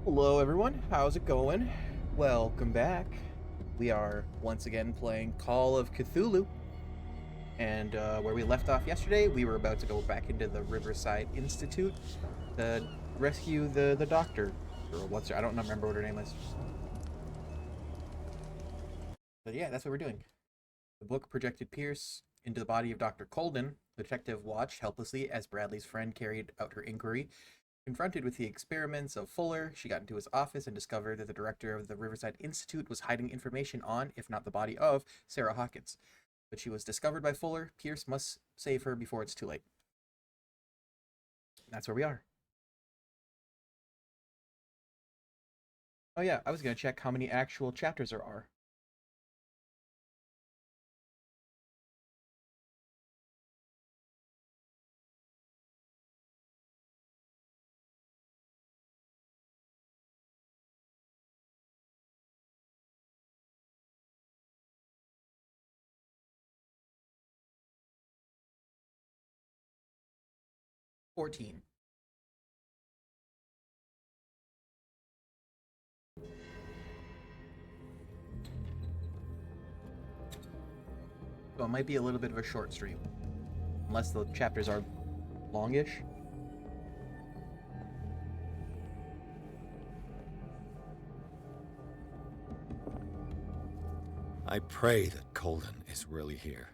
Hello, everyone. How's it going? Welcome back. We are once again playing Call of Cthulhu, and where we left off yesterday, we were about to go back into the Riverside Institute to rescue the doctor. Or I don't remember what her name is. But yeah, that's what we're doing. The book projected Pierce into the body of Dr. Colden. The detective watched helplessly as Bradley's friend carried out her inquiry. Confronted with the experiments of Fuller, she got into his office and discovered that the director of the Riverside Institute was hiding information on, if not the body of, Sarah Hawkins. But she was discovered by Fuller. Pierce must save her before it's too late. And that's where we are. Oh yeah, I was going to check how many actual chapters there are. $14. So it might be a little bit of a short stream. Unless the chapters are longish. I pray that Colden is really here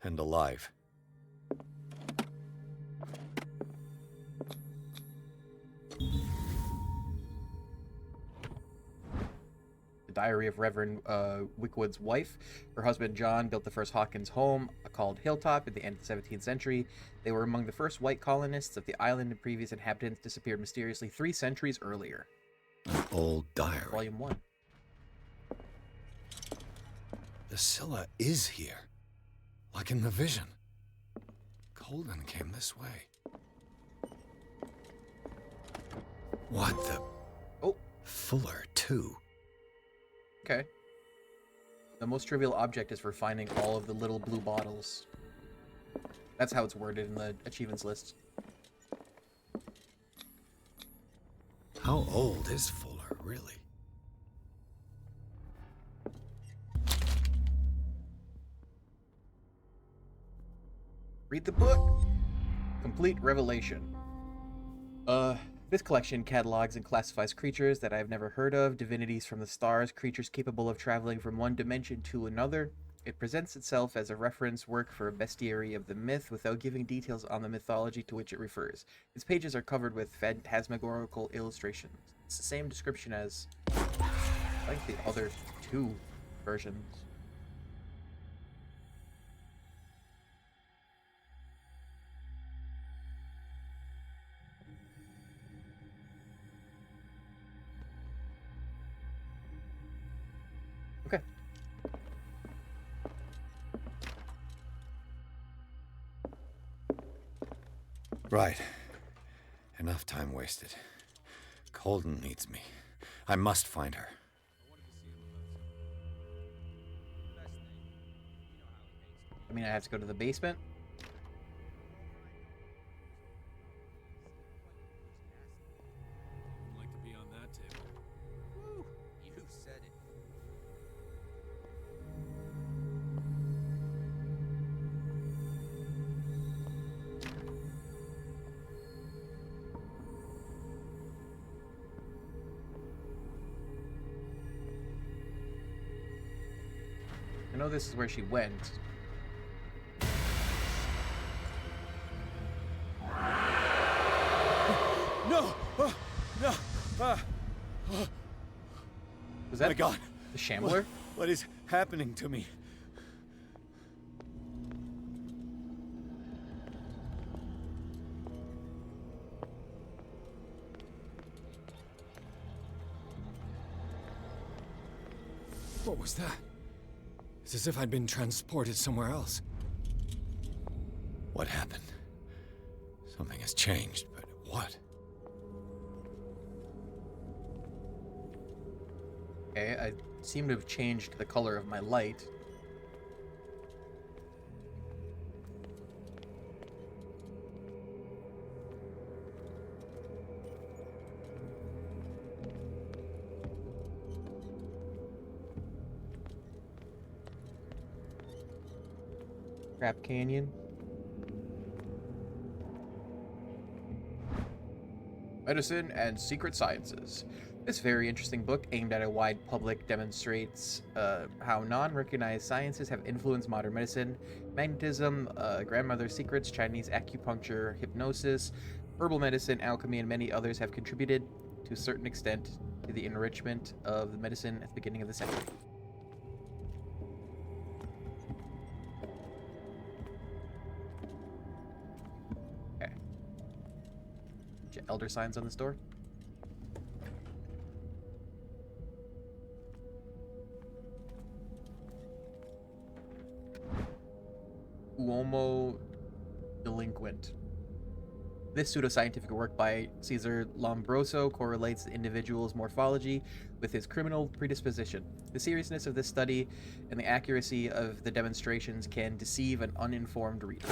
and alive. The diary of Reverend Wickwood's wife. Her husband John built the first Hawkins home, called Hilltop, at the end of the 17th century. They were among the first white colonists of the island, and previous inhabitants disappeared mysteriously 3 centuries earlier. An old diary. Volume 1. The Scylla is here, like in the vision. Colden came this way. What the? Oh. Fuller, too. Okay. The most trivial object is for finding all of the little blue bottles. That's how it's worded in the achievements list. How old is Fuller, really? Read the book. Complete revelation. This collection catalogs and classifies creatures that I've never heard of, divinities from the stars, creatures capable of traveling from one dimension to another. It presents itself as a reference work for a bestiary of the myth without giving details on the mythology to which it refers. Its pages are covered with phantasmagorical illustrations. It's the same description as, I think, the other 2 versions. Okay. Right. Enough time wasted. Colden needs me. I must find her. I mean, I have to go to the basement. I'd like to be on that table. Woo! You said it. I know this is where she went. No! No! Was that My God! the Shambler? What is happening to me? What was that? It's as if I'd been transported somewhere else. What happened? Something has changed, but what? Okay, I seem to have changed the color of my light. Crap Canyon. Medicine and Secret Sciences. This very interesting book, aimed at a wide public, demonstrates how non-recognized sciences have influenced modern medicine. Magnetism, grandmother secrets, Chinese acupuncture, hypnosis, herbal medicine, alchemy, and many others have contributed to a certain extent to the enrichment of the medicine at the beginning of the century. Okay. Elder signs on this door. Uomo Delinquent. This pseudoscientific work by Caesar Lombroso correlates the individual's morphology with his criminal predisposition. The seriousness of this study and the accuracy of the demonstrations can deceive an uninformed reader.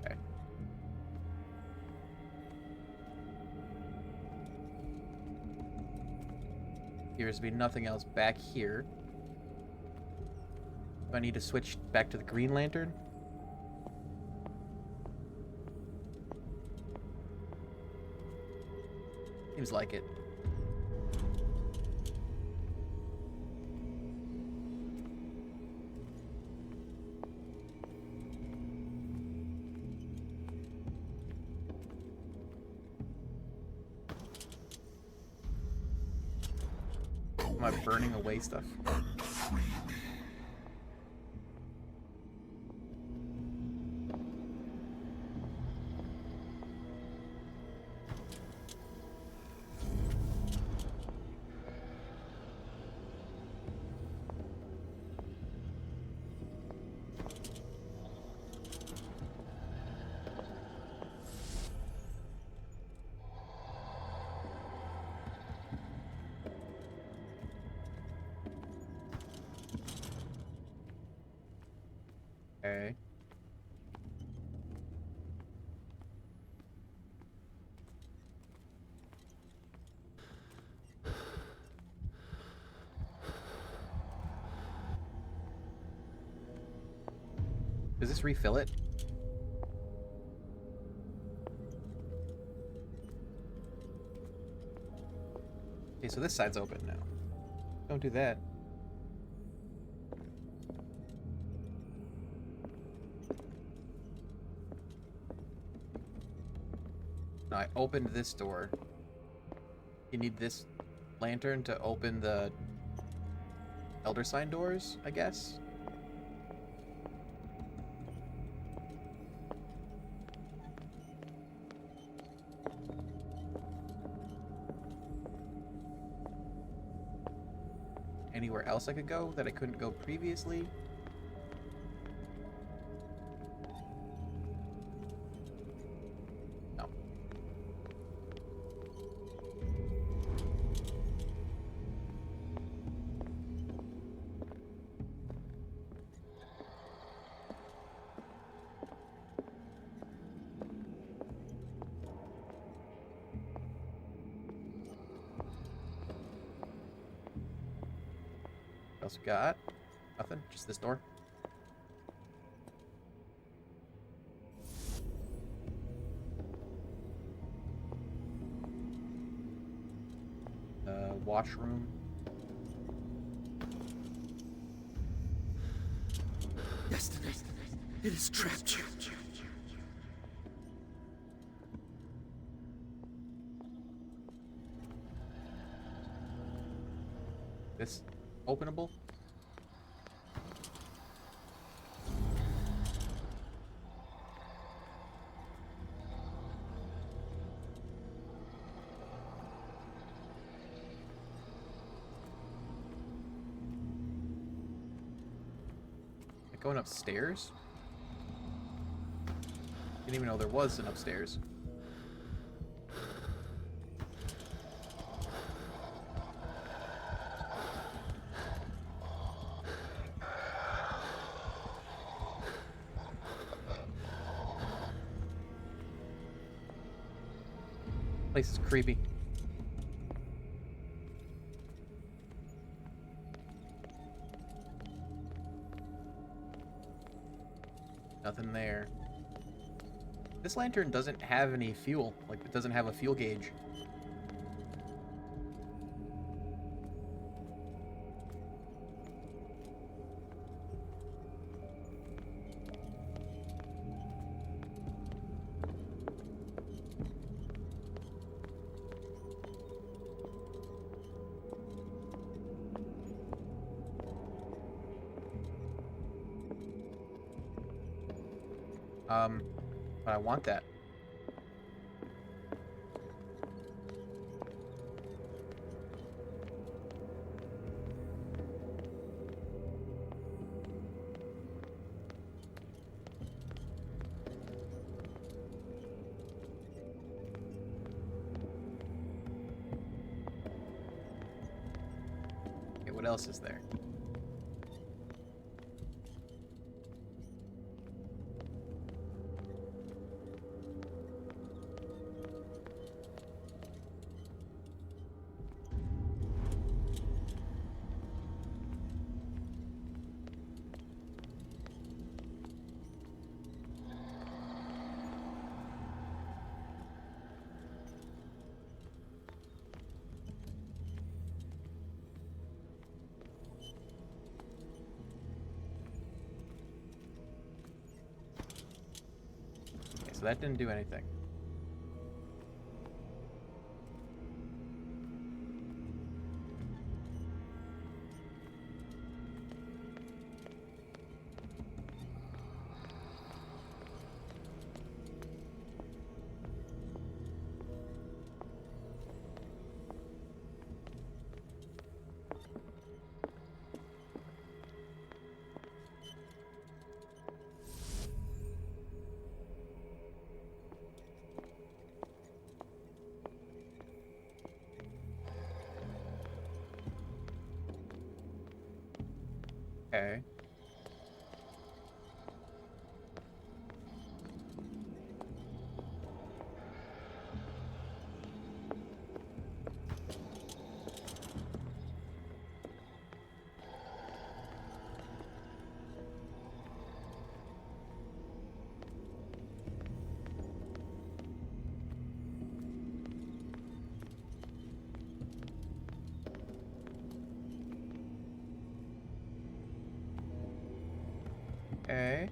Okay. Appears to be nothing else back here. Do I need to switch back to the Green Lantern? Seems like it. Am I burning away stuff? Okay. Does this refill it? Okay, so this side's open now. Don't do that. No, I opened this door. You need this lantern to open the Elder Sign doors, I guess? Anywhere else I could go that I couldn't go previously? No. What else we got? Nothing, just this door. Washroom. Destiny. It is trapped you. This openable? Going upstairs? Didn't even know there was an upstairs. Place is creepy. Nothing there. This lantern doesn't have any fuel. Like, it doesn't have a fuel gauge. But I want that. Okay, what else is there? Okay, so that didn't do anything. Okay. Okay.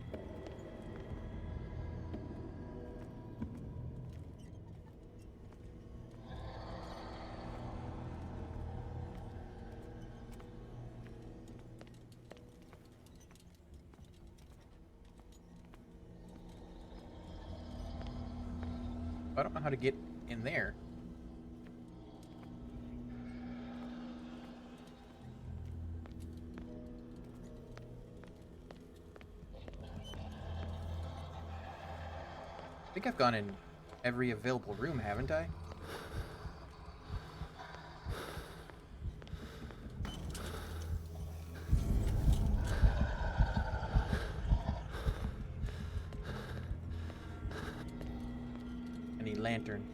I don't know how to get in there. I think I've gone in every available room, haven't I? Any lantern.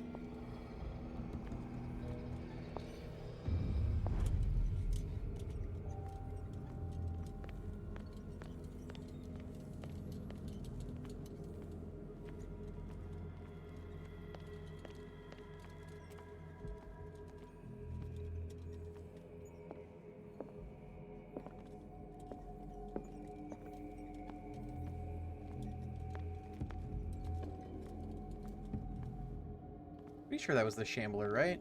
Pretty sure that was the Shambler, right?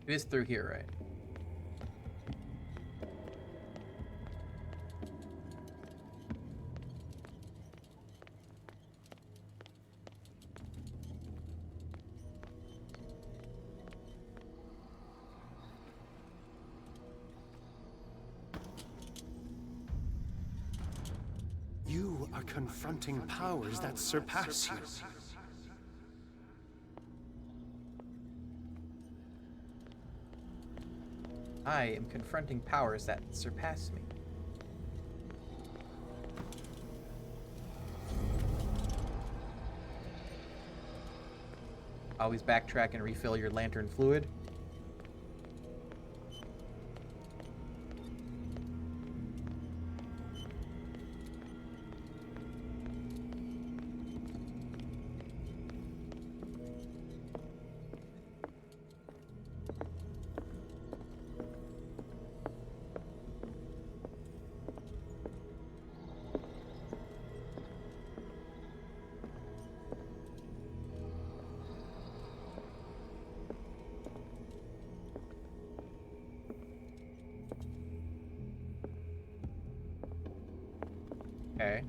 It is through here, right? are confronting powers that surpass you. I am confronting powers that surpass me. Always backtrack and refill your lantern fluid. Okay.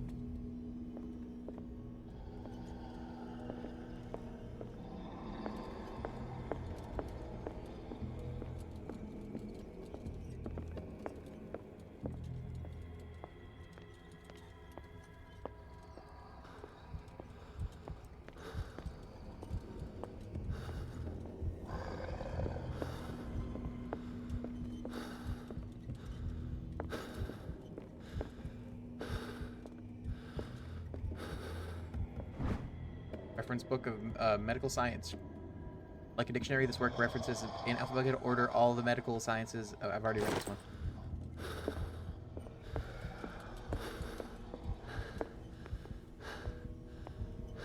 Reference book of medical science. Like a dictionary, this work references in alphabetical order all the medical sciences. Oh, I've already read this one.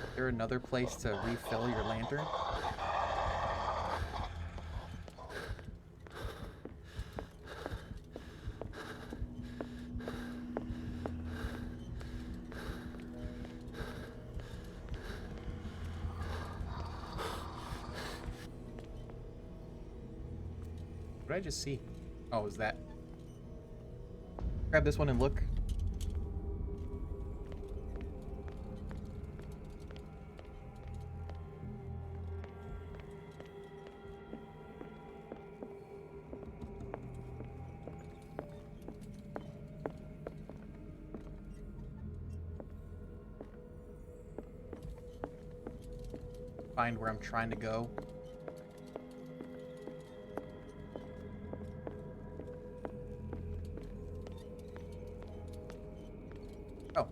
Is there another place to refill your lantern? What did I just see? Oh, was that? Grab this one and look. Find where I'm trying to go. Oh.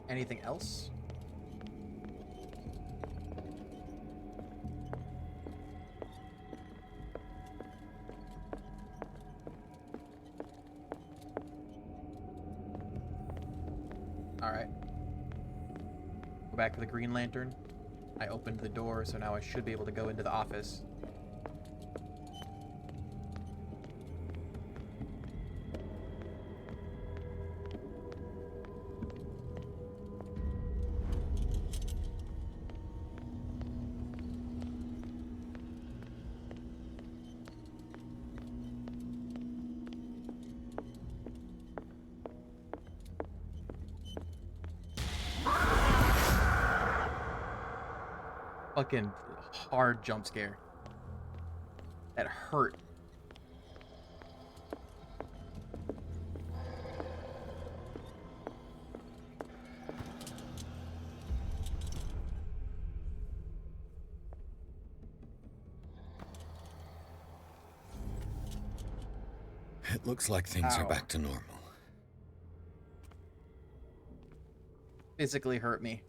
Anything else? Alright. Go back to the green lantern. I opened the door, so now I should be able to go into the office. Fucking hard jump scare. That hurt. It looks like things Ow. are back to normal. Physically hurt me.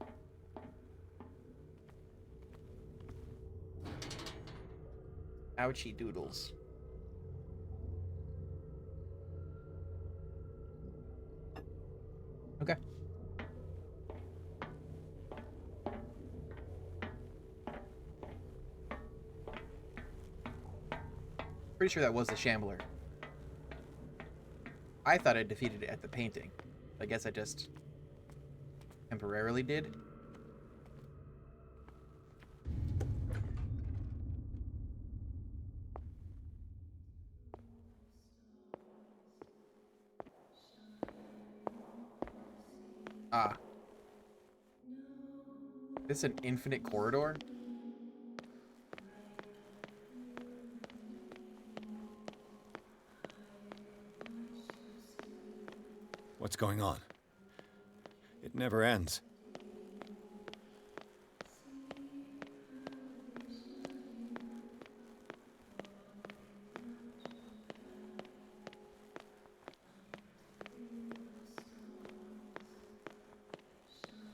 Ouchie doodles. Okay. Pretty sure that was the Shambler. I thought I defeated it at the painting. I guess I just temporarily did. Ah. This an infinite corridor? What's going on? It never ends.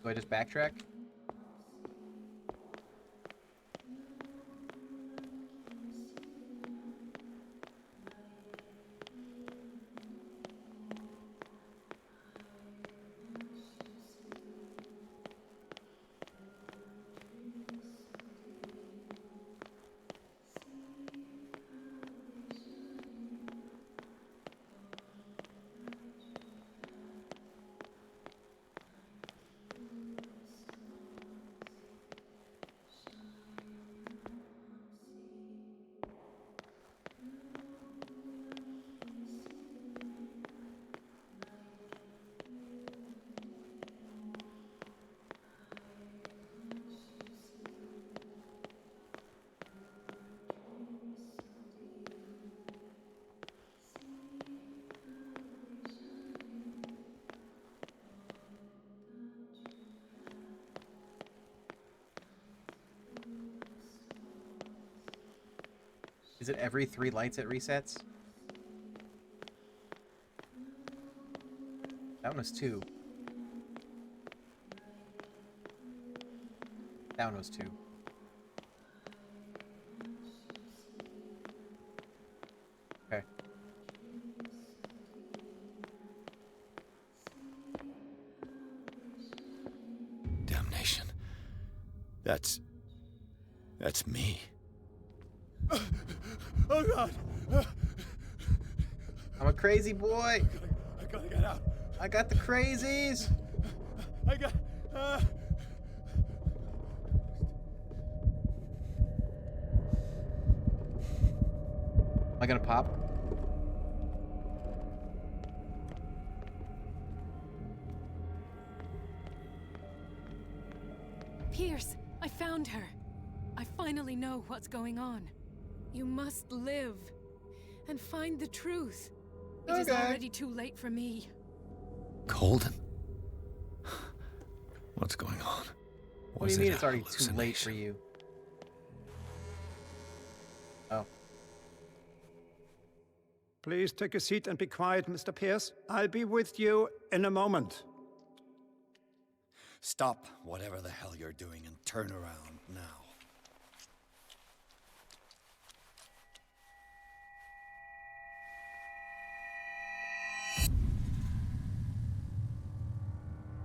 Do I just backtrack? Is it every 3 lights it resets? That one was 2. That one was 2. Okay. Damnation. That's me. Oh God! I'm a crazy boy! I gotta get out. I got the crazies! I got. Am I gonna pop? Pierce, I found her. I finally know what's going on. You must live and find the truth. It is Okay. already too late for me. Colden? What's going on? What do you mean it's already too late for you? Oh. Please take a seat and be quiet, Mr. Pierce. I'll be with you in a moment. Stop whatever the hell you're doing and turn around now.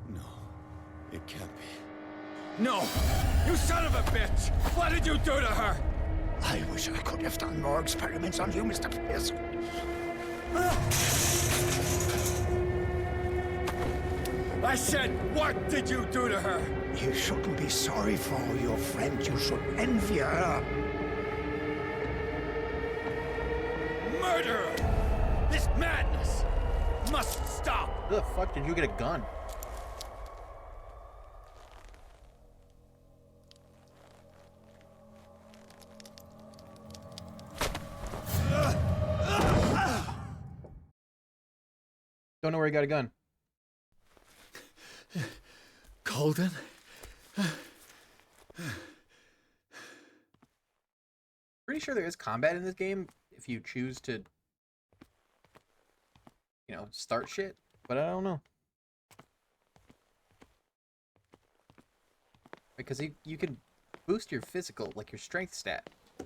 No, it can't be. No! You son of a bitch! What did you do to her? I wish I could have done more experiments on you, Mr. Pierce. I said, what did you do to her? You shouldn't be sorry for your friend. You should envy her. Murderer! This madness must stop! Where the fuck did you get a gun? Don't know where he got a gun. Colden? Pretty sure there is combat in this game if you choose to, you know, start shit, but I don't know. Because you can boost your physical, like your strength stat. Is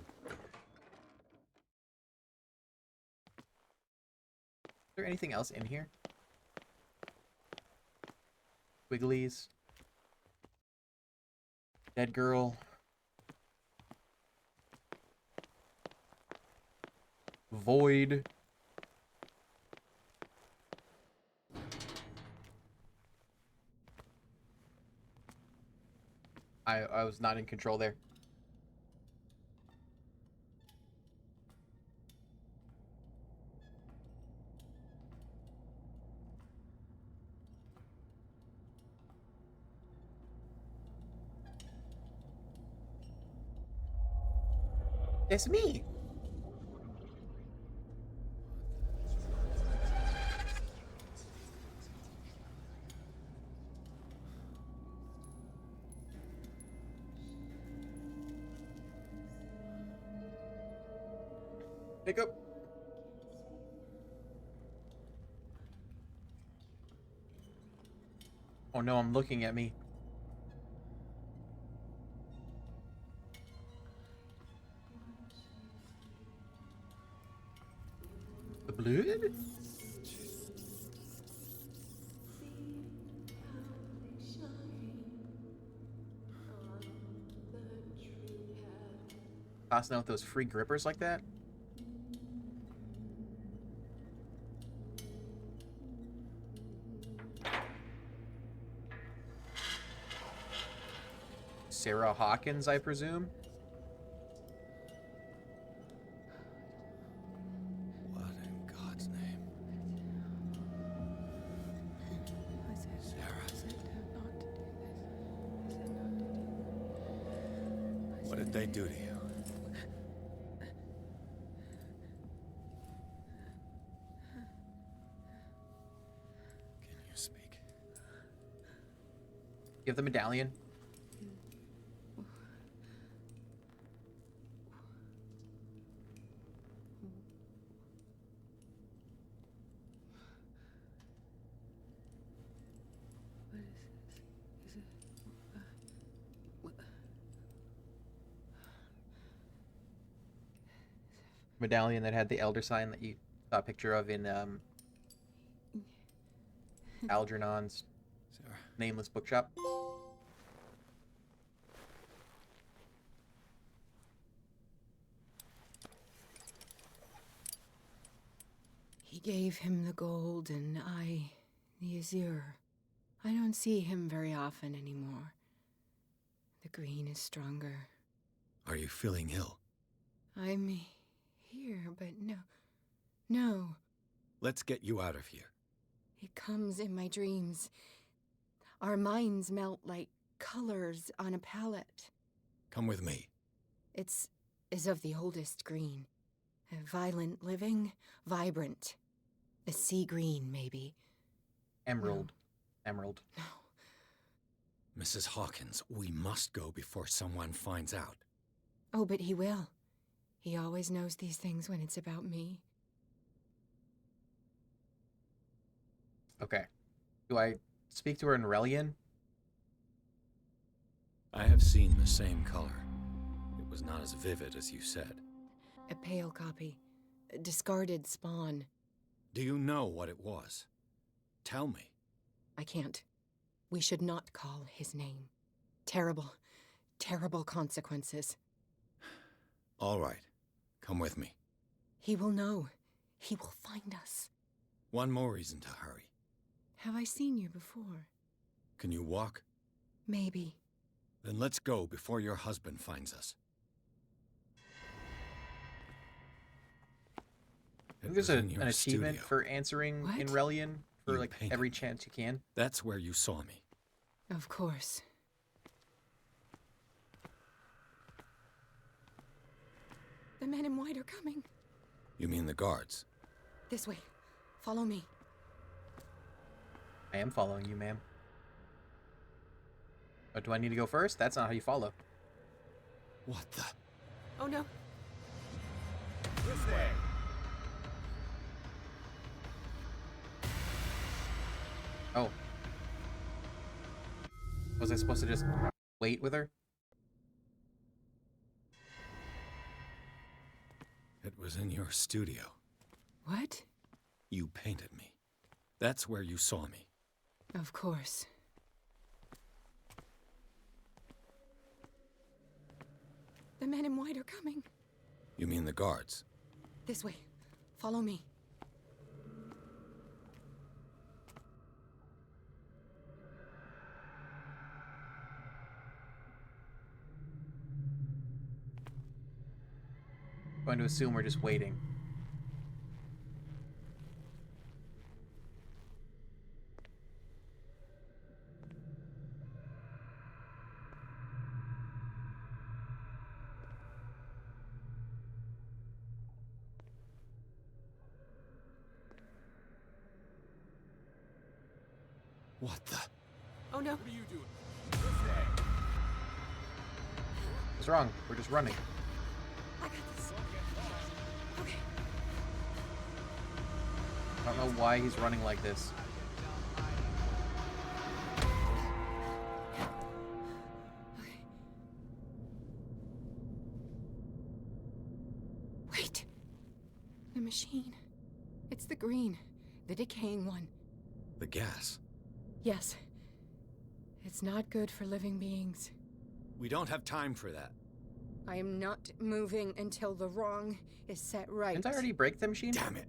there anything else in here? Wigglies. Dead girl. Void. I was not in control there. It's me. Pick up. Oh no, I'm looking at me. The blood? Tossing out those free grippers like that? Sarah Hawkins, I presume? What in God's name? Sarah. What did they do to you? Can you speak? You have the medallion? Medallion that had the elder sign that you saw a picture of in Algernon's Sarah. nameless bookshop. He gave him the gold and I the azure. I don't see him very often anymore. The green is stronger. Are you feeling ill? I'm here, but no. Let's get you out of here. It comes in my dreams. Our minds melt like colors on a palette. Come with me. It's of the oldest green. A violent living, vibrant. A sea green, maybe. Emerald. Emerald. No. Mrs. Hawkins, we must go before someone finds out. Oh, but he will. He always knows these things when it's about me. Okay. Do I speak to her in Relian? I have seen the same color. It was not as vivid as you said. A pale copy. A discarded spawn. Do you know what it was? Tell me. I can't. We should not call his name. Terrible, terrible consequences. All right. Come with me. He will know. He will find us. One more reason to hurry. Have I seen you before? Can you walk? Maybe. Then let's go before your husband finds us. I think there's an achievement for answering What? in Relian for You like painted every me. chance you can. That's where you saw me. Of course. The men in white are coming. You mean the guards? This way. Follow me. I am following you, ma'am. But do I need to go first? That's not how you follow. What the? Oh no. This way. Oh. Was I supposed to just wait with her? It was in your studio. What? You painted me. That's where you saw me. Of course. The men in white are coming. You mean the guards? This way. Follow me. Going to assume we're just waiting. What the? Oh no. What are you doing? What's wrong? We're just running. I got this. Okay. I don't know why he's running like this. Okay. Wait. The machine. It's the green. The decaying one. The gas. Yes. It's not good for living beings. We don't have time for that. I am not moving until the wrong is set right. Didn't I already break the machine? Damn it.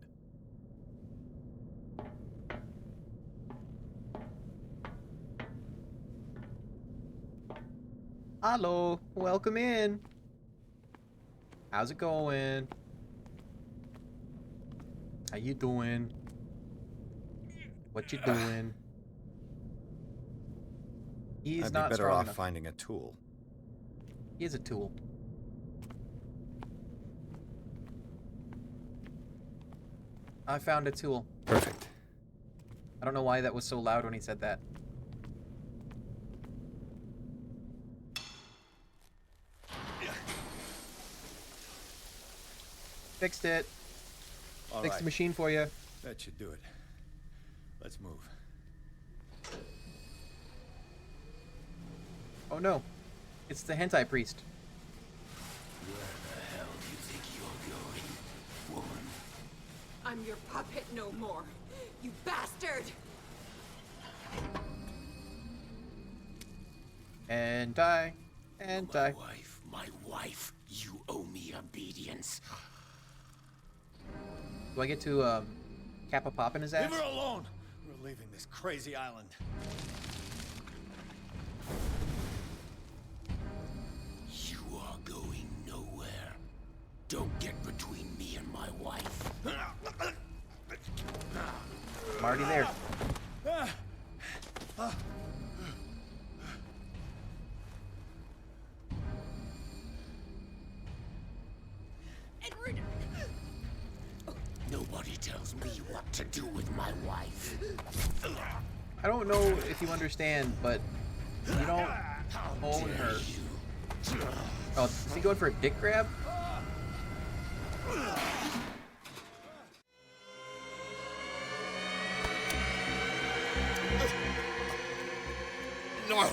Hello, welcome in. How's it going? How you doing? What you doing? He's I'd not be better strong off enough. finding a tool. He is a tool. I found a tool. Perfect. I don't know why that was so loud when he said that. Fixed it. All Fixed right. the machine for you. That should do it. Let's move. Oh no. It's the hentai priest. Where the hell do you think you're going, woman? I'm your puppet no more. You bastard! And die. And die. My wife, you owe me obedience. Do I get to cap a pop in his ass? Leave her alone! We're leaving this crazy island. You are going nowhere. Don't get between me and my wife. I'm already there. Edward! Nobody tells me what to do with my wife. I don't know if you understand, but you don't own her. Oh, is he going for a dick grab? No!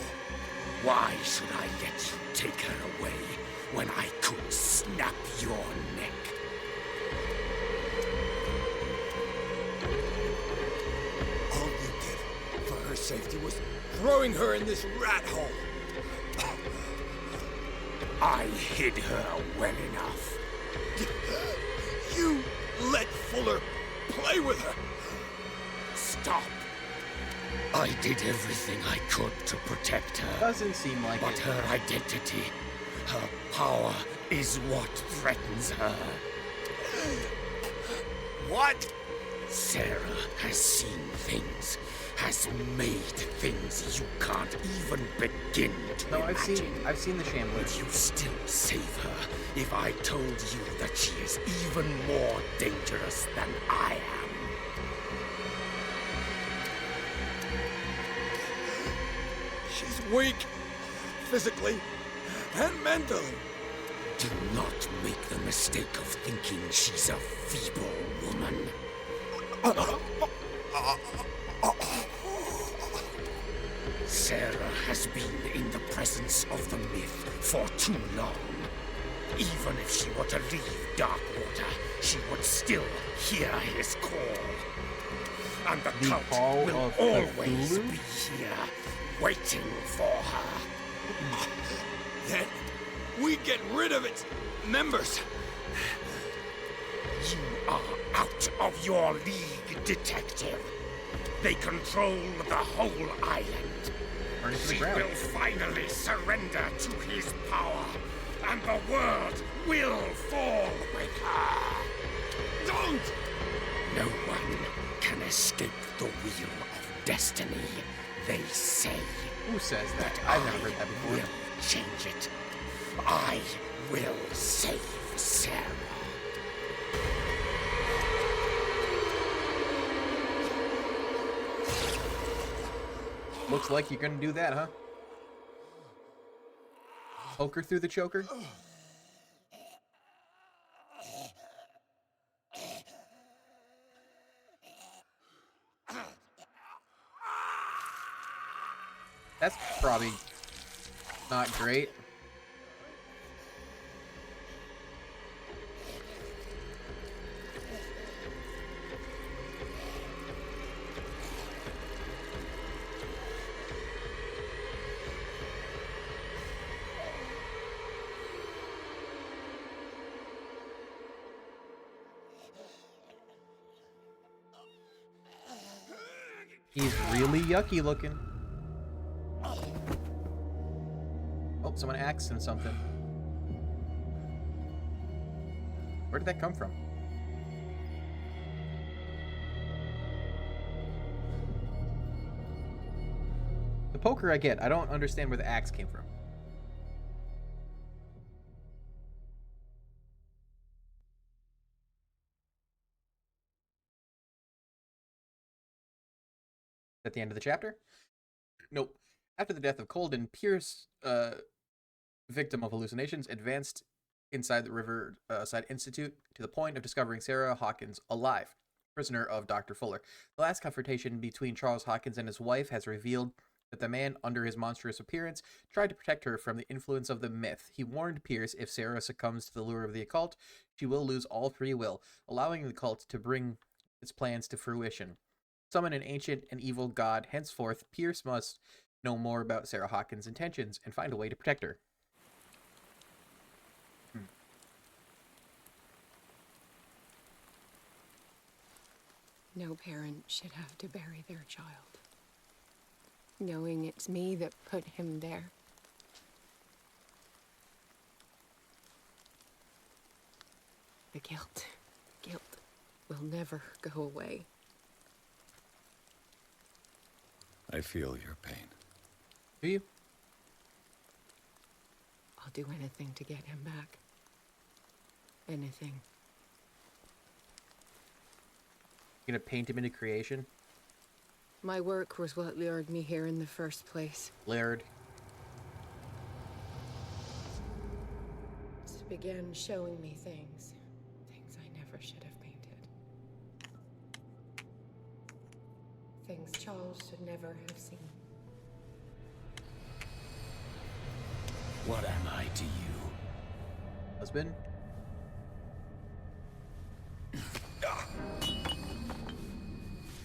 Why should I let you take her away when I could snap your neck? All you did for her safety was throwing her in this rat hole. I hid her well enough. You let Fuller play with her. Stop. I did everything I could to protect her. Doesn't seem like But it. her identity, her power, is what threatens her. What? Sarah has seen things, has made things you can't even begin to No, imagine. I've seen the Shambler. Would you still save her if I told you that she is even more dangerous than I am? She's weak. Physically and mentally. Do not make the mistake of thinking she's a feeble woman. Sarah has been in the presence of the myth for too long. Even if she were to leave Darkwater, she would still hear his call. And the The cult call will of always Cthulhu? be here, waiting for her. Then we get rid of its members. You are out of your league, detective. They control the whole island. Burn it to the She ground. will finally surrender to his power, and the world will fall with her. Don't! No one can escape the wheel of destiny, they say. Who says that? But I've never heard that before. will change it. I will save Sarah. Looks like you're gonna do that, huh? Poker through the choker? That's probably not great. He's really yucky looking. Oh, someone asked him something. Where did that come from? The poker I get. I don't understand where the axe came from. At the end of the chapter? Nope. After the death of Colden, Pierce, victim of hallucinations, advanced inside the Riverside Institute to the point of discovering Sarah Hawkins alive, prisoner of Dr. Fuller. The last confrontation between Charles Hawkins and his wife has revealed that the man, under his monstrous appearance, tried to protect her from the influence of the myth. He warned Pierce if Sarah succumbs to the lure of the occult, she will lose all free will, allowing the cult to bring its plans to fruition. Summon an ancient and evil god. Henceforth, Pierce must know more about Sarah Hawkins' intentions and find a way to protect her. No parent should have to bury their child, knowing it's me that put him there. The guilt will never go away. I feel your pain. Do you? I'll do anything to get him back. Anything. You gonna paint him into creation? My work was what lured me here in the first place. Laird. It began showing me things I never should have painted. Things Charles should never have seen. What am I to you? Husband?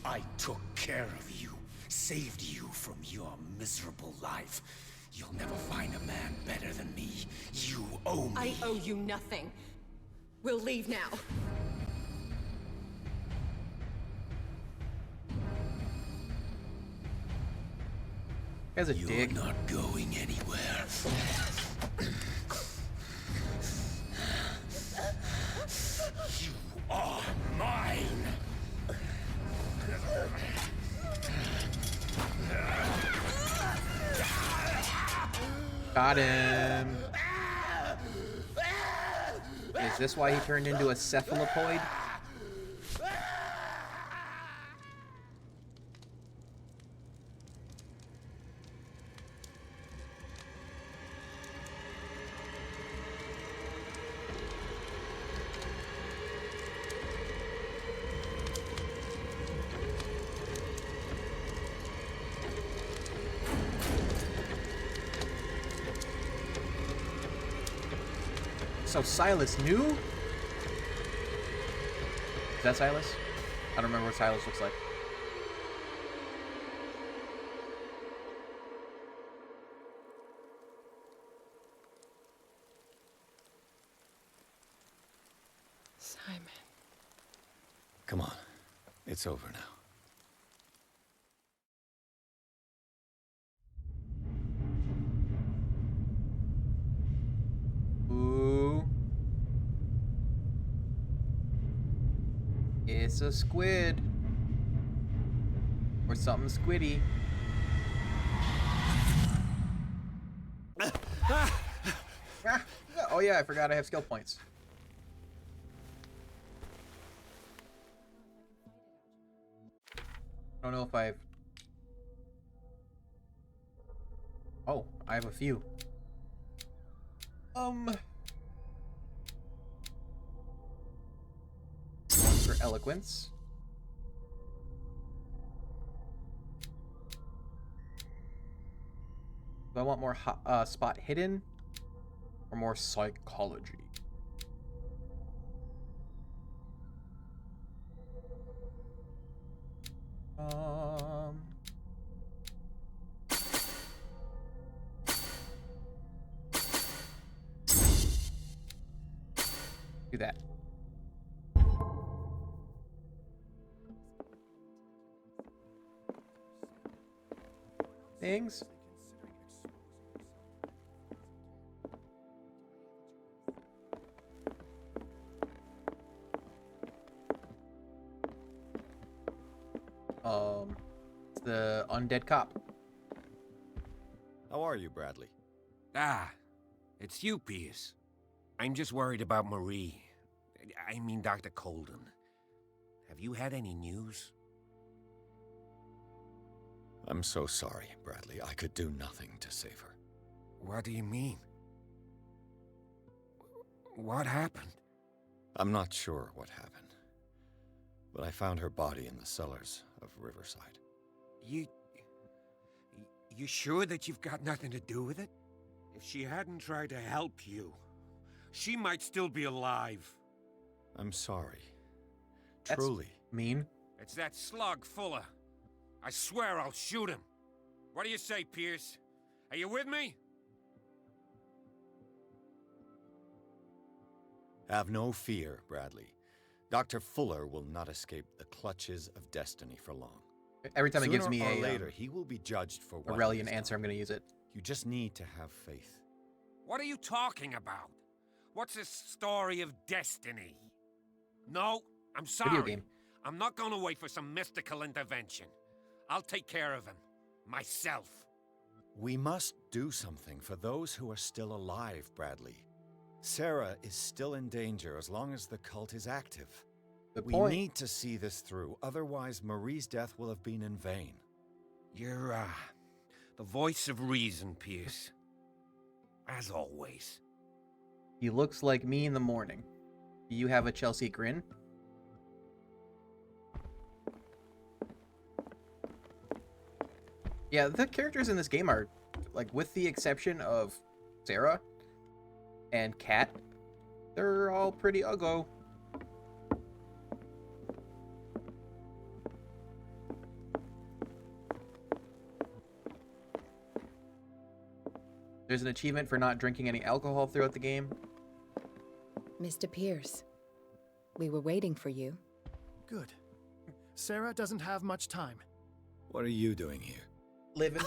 I took care of you, saved you from your miserable life. You'll never find a man better than me. You owe me. I owe you nothing. We'll leave now. As a You're dick. not going anywhere. You are mine. Got him. Is this why he turned into a cephalopoid? So Silas knew? Is that Silas? I don't remember what Silas looks like. Simon. Come on. It's over now. Ooh. It's a squid. Or something squiddy. Ah, oh yeah, I forgot I have skill points. I don't know if I've... Oh, I have a few. One for eloquence. Do I want more spot hidden or more psychology? Do that. Things. It's the undead cop. How are you, Bradley? Ah, it's you, Pierce. I'm just worried about Marie. I mean, Dr. Colden. Have you had any news? I'm so sorry, Bradley. I could do nothing to save her. What do you mean? What happened? I'm not sure what happened, but I found her body in the cellars of Riverside. You sure that you've got nothing to do with it? If she hadn't tried to help you, she might still be alive. I'm sorry. That's Truly. mean. It's that slug, Fuller. I swear I'll shoot him. What do you say, Pierce? Are you with me? Have no fear, Bradley. Dr. Fuller will not escape the clutches of destiny for long. Every time it gives Sooner me or a later, he will be judged for what he Aurelian has answer, I'm done. going to use it. You just need to have faith. What are you talking about? What's this story of destiny? No, I'm sorry. Video game. I'm not going to wait for some mystical intervention. I'll take care of him. Myself. We must do something for those who are still alive, Bradley. Sarah is still in danger as long as the cult is active. Good We point. need to see this through, otherwise Marie's death will have been in vain. You're, the voice of reason, Pierce. As always. He looks like me in the morning. Do you have a Chelsea grin? Yeah, the characters in this game are, like, with the exception of Sarah and Kat, they're all pretty uggo. There's an achievement for not drinking any alcohol throughout the game. Mr. Pierce, we were waiting for you. Good. Sarah doesn't have much time. What are you doing here? Living.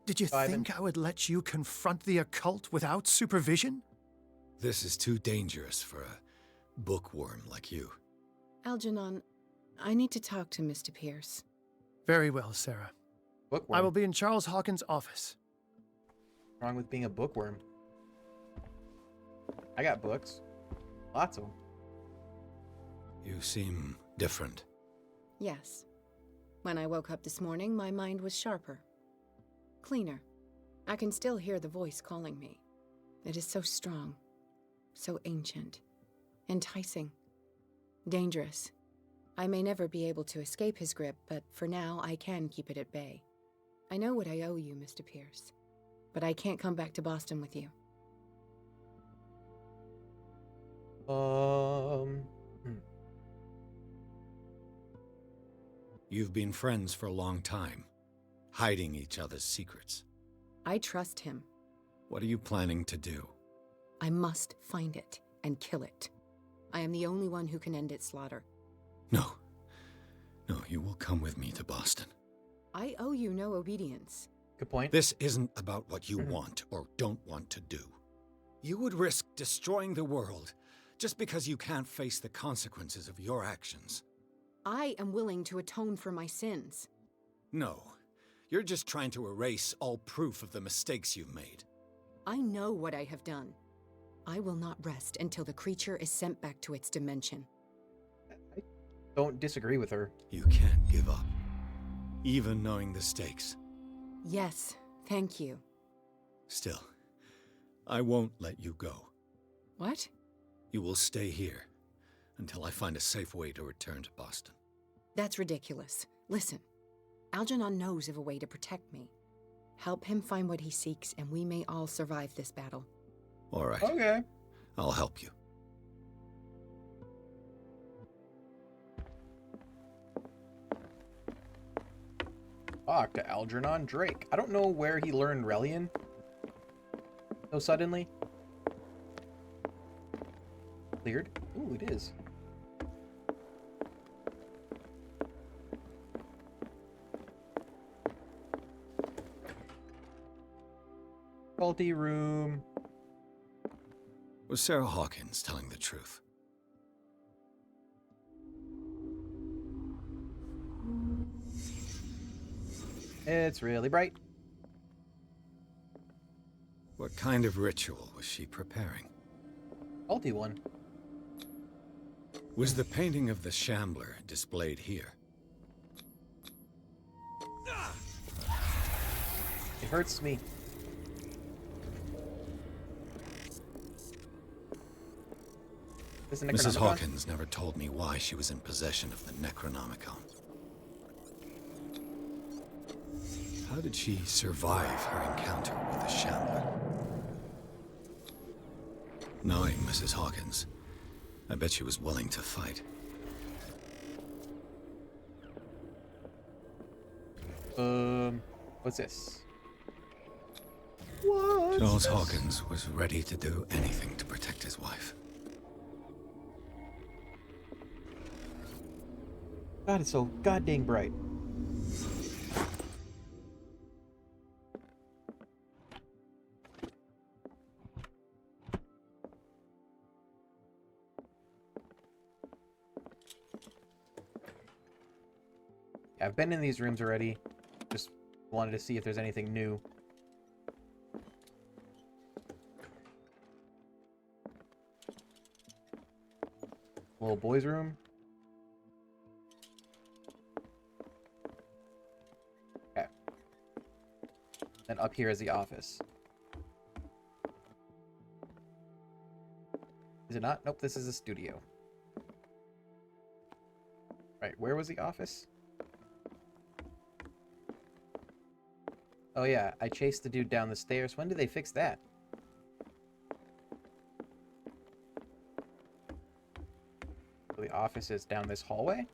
Did you Ivan. think I would let you confront the occult without supervision? This is too dangerous for a bookworm like you. Algernon, I need to talk to Mr. Pierce. Very well, Sarah. Bookworm. I will be in Charles Hawkins' office. Wrong with being a bookworm? I got books. Lots of them. You seem different. Yes. When I woke up this morning, my mind was sharper. Cleaner. I can still hear the voice calling me. It is so strong. So ancient. Enticing. Dangerous. I may never be able to escape his grip, but for now, I can keep it at bay. I know what I owe you, Mr. Pierce. But I can't come back to Boston with you. You've been friends for a long time, hiding each other's secrets. I trust him. What are you planning to do? I must find it and kill it. I am the only one who can end its slaughter. No. No, you will come with me to Boston. I owe you no obedience. Good point. This isn't about what you want or don't want to do. You would risk destroying the world just because you can't face the consequences of your actions. I am willing to atone for my sins. No, you're just trying to erase all proof of the mistakes you've made. I know what I have done. I will not rest until the creature is sent back to its dimension. I don't disagree with her. You can't give up, even knowing the stakes. Yes, thank you. Still, I won't let you go. What? You will stay here until I find a safe way to return to Boston. That's ridiculous. Listen, Algernon knows of a way to protect me. Help him find what he seeks, and we may all survive this battle. All right. Okay. I'll help you. Talk to Algernon Drake. I don't know where he learned Relian so suddenly. Cleared? Ooh, it is. Faulty room. Was Sarah Hawkins telling the truth? It's really bright. What kind of ritual was she preparing? Faulty one. Was the painting of the Shambler displayed here? It hurts me. This is a Mrs. Necronomicon? Hawkins never told me why she was in possession of the Necronomicon. How did she survive her encounter with the Shambler? Knowing Mrs. Hawkins, I bet she was willing to fight. What's this? Charles Hawkins was ready to do anything to protect his wife. God, it's so goddamn bright. Yeah, I've been in these rooms already. Just wanted to see if there's anything new. Little boys' room. Okay. Then up here is the office. Is it not? Nope, this is a studio. Right, where was the office? Oh yeah, I chased the dude down the stairs. When did they fix that? So the office is down this hallway?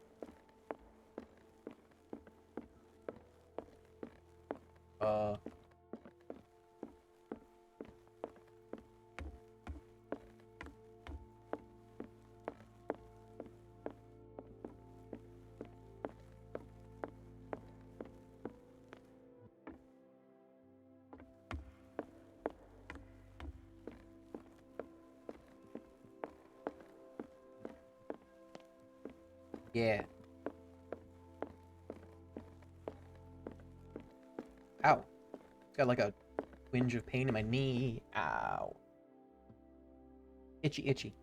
Yeah. Ow. Got like a twinge of pain in my knee. Ow. Itchy, itchy.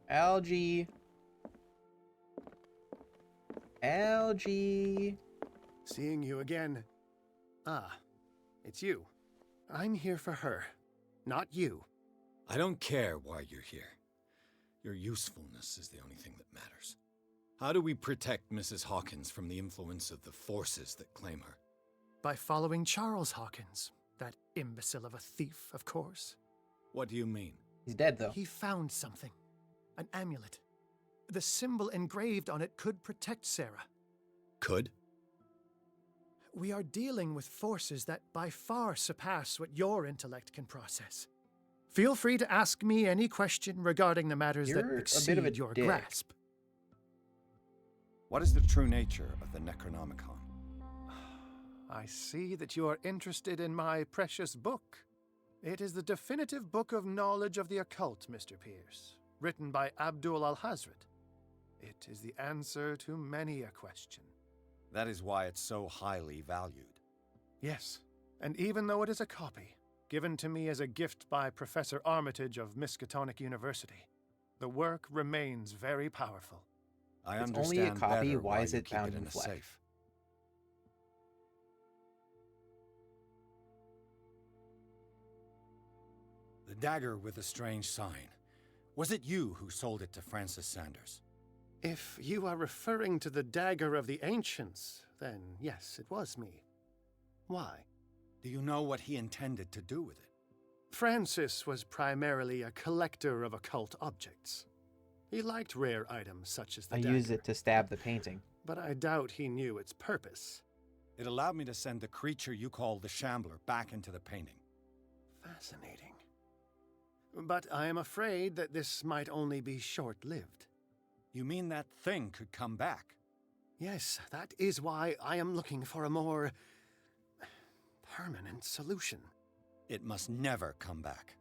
Algae. Algae. Seeing you again. Ah, it's you. I'm here for her, not you. I don't care why you're here. Your usefulness is the only thing that matters. How do we protect Mrs. Hawkins from the influence of the forces that claim her? By following Charles Hawkins, that imbecile of a thief, of course. What do you mean? He's dead, though. He found something. An amulet. The symbol engraved on it could protect Sarah. Could? We are dealing with forces that by far surpass what your intellect can process. Feel free to ask me any question regarding the matters You're that a exceed bit of a your dick. grasp. What is the true nature of the Necronomicon? I see that you are interested in my precious book. It is the definitive book of knowledge of the occult, Mr. Pierce, written by Abdul al-Hazred. It is the answer to many a question. That is why it's so highly valued. Yes, and even though it is a copy, given to me as a gift by Professor Armitage of Miskatonic University, the work remains very powerful. I It's understand only a copy, better why is you it keep bound it in a flesh? safe. The dagger with the strange sign. Was it you who sold it to Francis Sanders? If you are referring to the dagger of the ancients, then yes, it was me. Why? Do you know what he intended to do with it? Francis was primarily a collector of occult objects. He liked rare items such as the I dagger, use it to stab the painting. but I doubt he knew its purpose. It allowed me to send the creature you call the Shambler back into the painting. Fascinating. But I am afraid that this might only be short-lived. You mean that thing could come back? Yes, that is why I am looking for a more permanent solution. It must never come back.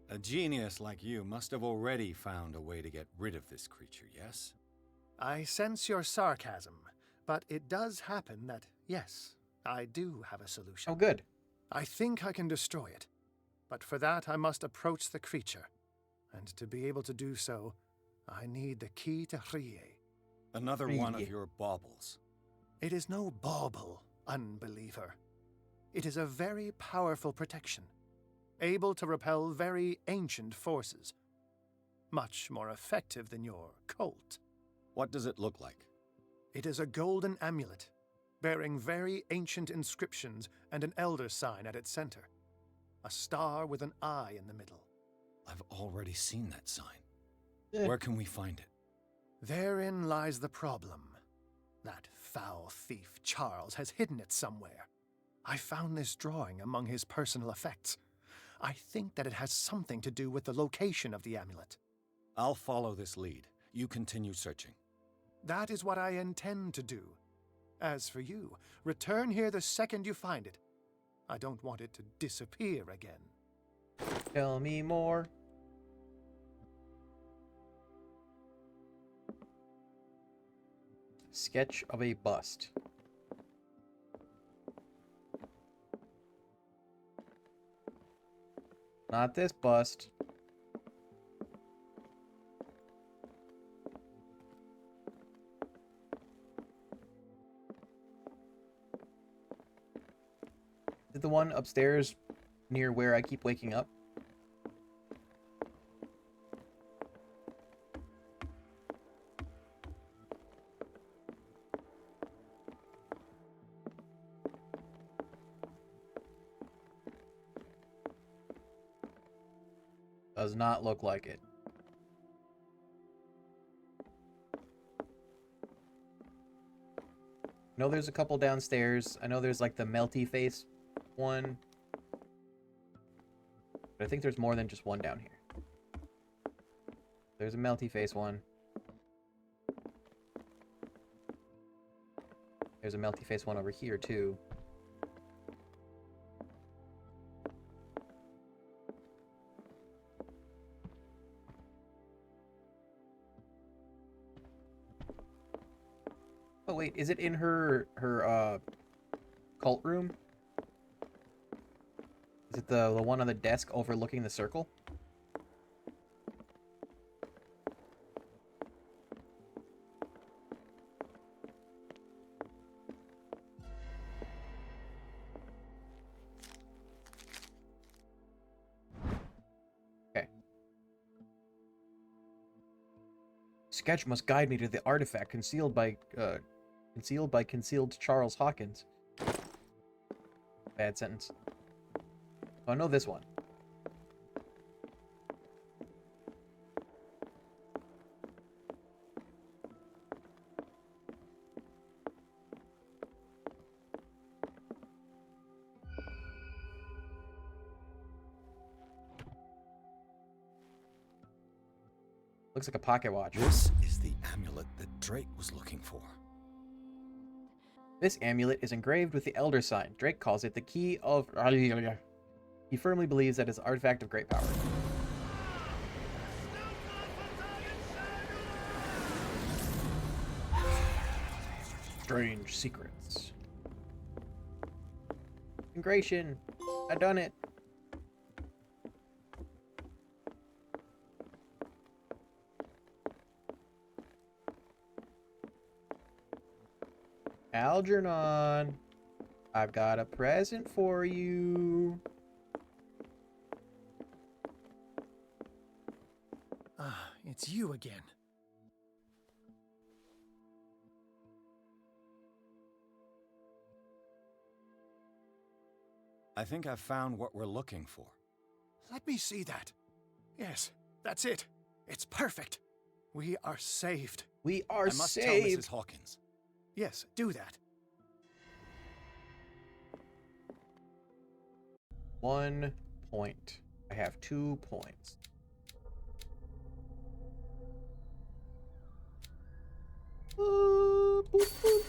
A genius like you must have already found a way to get rid of this creature, yes? I sense your sarcasm, but it does happen that, yes, I do have a solution. Oh, good. I think I can destroy it, but for that I must approach the creature. And to be able to do so, I need the key to Rie. Another one of Really? your baubles. It is no bauble, unbeliever. It is a very powerful protection, able to repel very ancient forces. Much more effective than your cult. What does it look like? It is a golden amulet, bearing very ancient inscriptions and an elder sign at its center. A star with an eye in the middle. I've already seen that sign. Eh. Where can we find it? Therein lies the problem. That foul thief Charles has hidden it somewhere. I found this drawing among his personal effects. I think that it has something to do with the location of the amulet. I'll follow this lead. You continue searching. That is what I intend to do. As for you, return here the second you find it. I don't want it to disappear again. Tell me more. Sketch of a bust. Not this bust. Is it the one upstairs near where I keep waking up? Does not look like it. I know there's a couple downstairs. I know there's like the melty face one. But I think there's more than just one down here. There's a melty face one. There's a melty face one over here too. Oh wait, is it in her cult room? Is it the one on the desk overlooking the circle? Okay. Sketch must guide me to the artifact concealed by concealed Charles Hawkins. Bad sentence. Oh, I know this one. Looks like a pocket watch. This is the amulet that Drake was looking for. This amulet is engraved with the Elder Sign. Drake calls it the key of... He firmly believes that it's an artifact of great power. Strange secrets. Ingration. I done it. Algernon, I've got a present for you. Ah, it's you again. I think I've found what we're looking for. Let me see that. Yes, that's it. It's perfect. We are saved. We are I must tell saved. Mrs. Hawkins. Yes, do that. 1 point. I have 2 points. Boop, boop.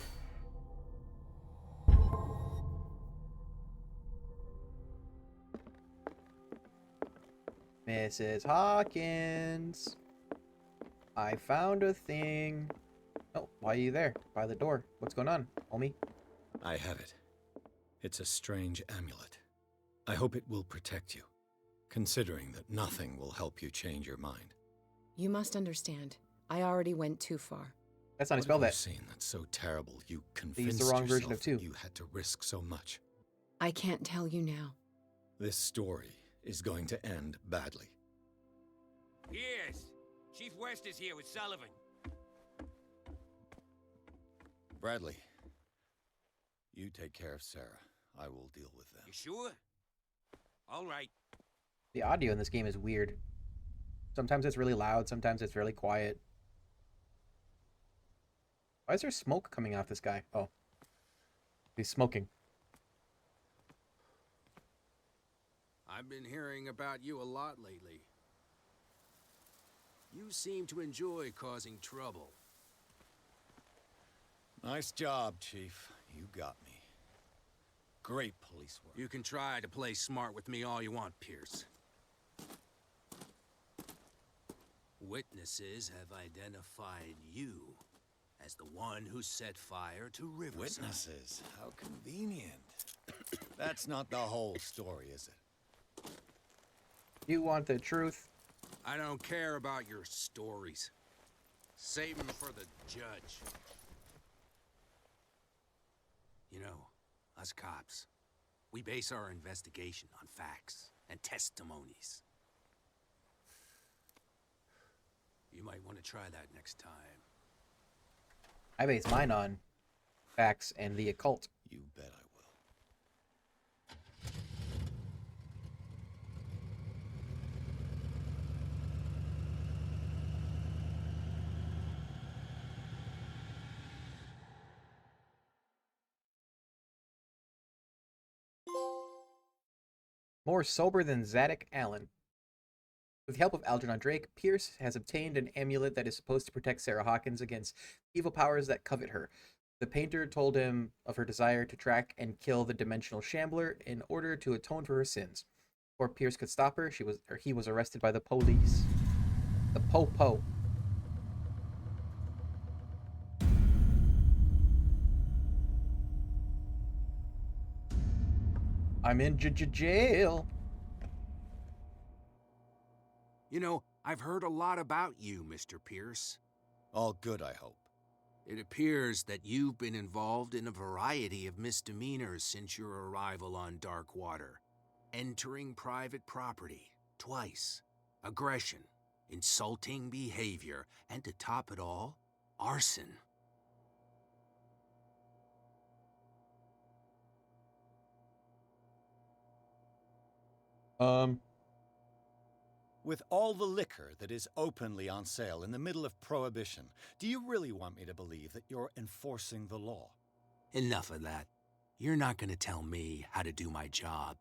Mrs. Hawkins, I found a thing. Oh, why are you there? By the door. What's going on, homie? I have it. It's a strange amulet. I hope it will protect you, considering that nothing will help you change your mind. You must understand, I already went too far. That's not how you What spell have you that. seen that's so terrible you They used convinced the wrong yourself version of 2. that you had to risk so much? I can't tell you now. This story is going to end badly. Yes. Chief West is here with Sullivan. Bradley, you take care of Sarah. I will deal with them. You sure? All right. The audio in this game is weird. Sometimes it's really loud, sometimes it's really quiet. Why is there smoke coming off this guy? Oh. He's smoking. I've been hearing about you a lot lately. You seem to enjoy causing trouble. Nice job, Chief. You got me. Great police work. You can try to play smart with me all you want, Pierce. Witnesses have identified you as the one who set fire to Riverside. Witnesses? How convenient. That's not the whole story, is it? You want the truth? I don't care about your stories. Save them for the judge. You know, us cops, we base our investigation on facts and testimonies. You might want to try that next time. I base mine on facts and the occult. You bet I will. More sober than Zadok Allen. With the help of Algernon Drake, Pierce has obtained an amulet that is supposed to protect Sarah Hawkins against evil powers that covet her. The painter told him of her desire to track and kill the dimensional shambler in order to atone for her sins. Before Pierce could stop her, he was arrested by the police. The Po-Po. I'm in jail. You know, I've heard a lot about you, Mr. Pierce. All good, I hope. It appears that you've been involved in a variety of misdemeanors since your arrival on Darkwater. Entering private property, twice. Aggression, insulting behavior, and to top it all, arson. With all the liquor that is openly on sale in the middle of Prohibition, do you really want me to believe that you're enforcing the law? Enough of that. You're not going to tell me how to do my job.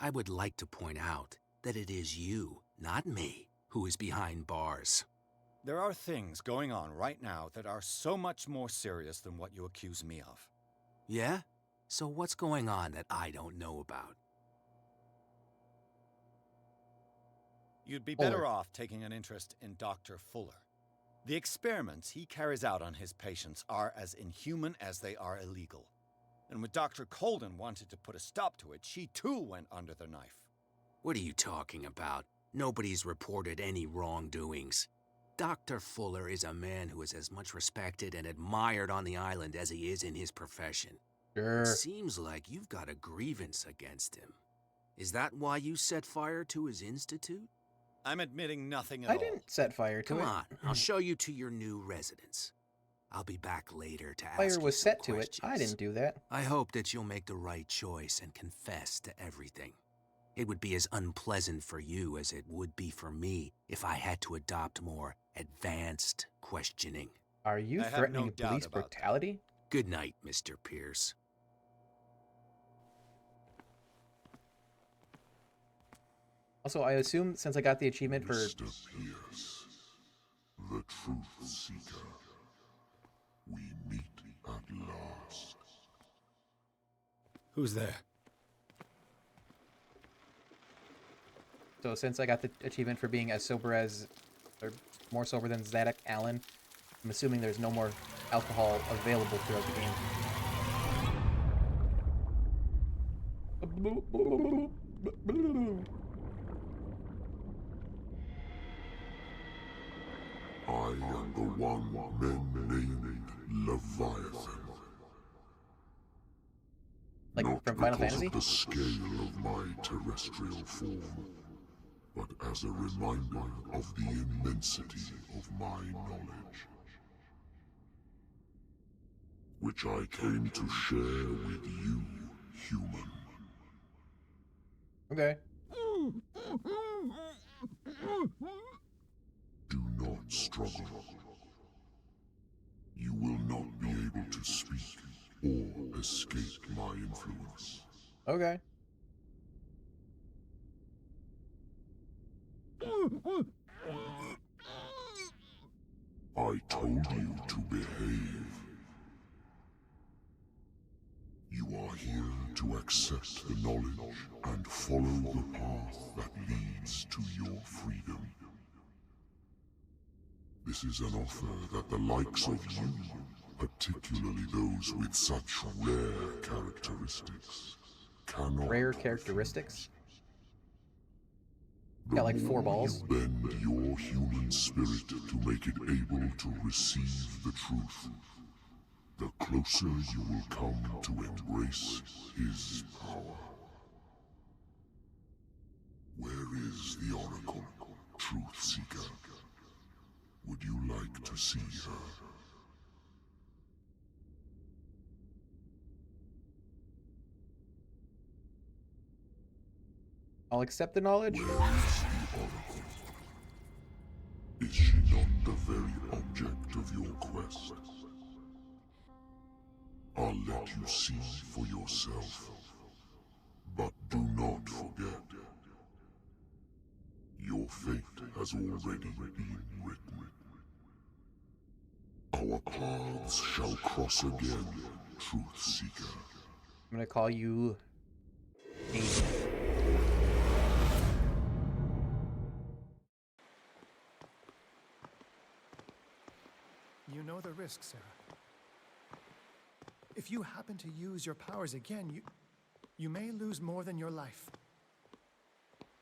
I would like to point out that it is you, not me, who is behind bars. There are things going on right now that are so much more serious than what you accuse me of. Yeah? So what's going on that I don't know about? You'd be better Fuller. off taking an interest in Dr. Fuller. The experiments he carries out on his patients are as inhuman as they are illegal. And when Dr. Colden wanted to put a stop to it, she too went under the knife. What are you talking about? Nobody's reported any wrongdoings. Dr. Fuller is a man who is as much respected and admired on the island as he is in his profession. Sure. It seems like you've got a grievance against him. Is that why you set fire to his institute? I'm admitting nothing at I all. didn't set fire to Come it. on, I'll show you to your new residence. I'll be back later to ask Fire you was some set to it. questions. I didn't do that. I hope that you'll make the right choice and confess to everything. It would be as unpleasant for you as it would be for me if I had to adopt more advanced questioning. Are you I have threatening no doubt police about that. brutality? Good night, Mr. Pierce. Also, I assume since I got the achievement for... Mr. Pierce, the Truth Seeker. We meet at last. Who's there? So since I got the achievement for being as sober as... or more sober than Zadok Allen, I'm assuming there's no more alcohol available throughout the game. I am the one men named Leviathan. Like Not from Final because Fantasy? of the scale of my terrestrial form, but as a reminder of the immensity of my knowledge, which I came to share with you, human. Okay. Do not struggle. You will not be able to speak or escape my influence. Okay. I told you to behave. You are here to accept the knowledge and follow the path that leads to your freedom. This is an offer that the likes of you, particularly those with such rare characteristics, cannot Rare characteristics? The Got like 4 more balls. You bend your human spirit to make it able to receive the truth, the closer you will come to embrace his power. Where is the Oracle, Truth Seeker? Would you like to see her? I'll accept the knowledge. Where is the Oracle? Is she not the very object of your quest? I'll let you see for yourself. But do not forget, your fate has already been written. Our paths shall cross again, Truth Seeker. I'm gonna call you... Agent. You know the risk, Sarah. If you happen to use your powers again, you may lose more than your life.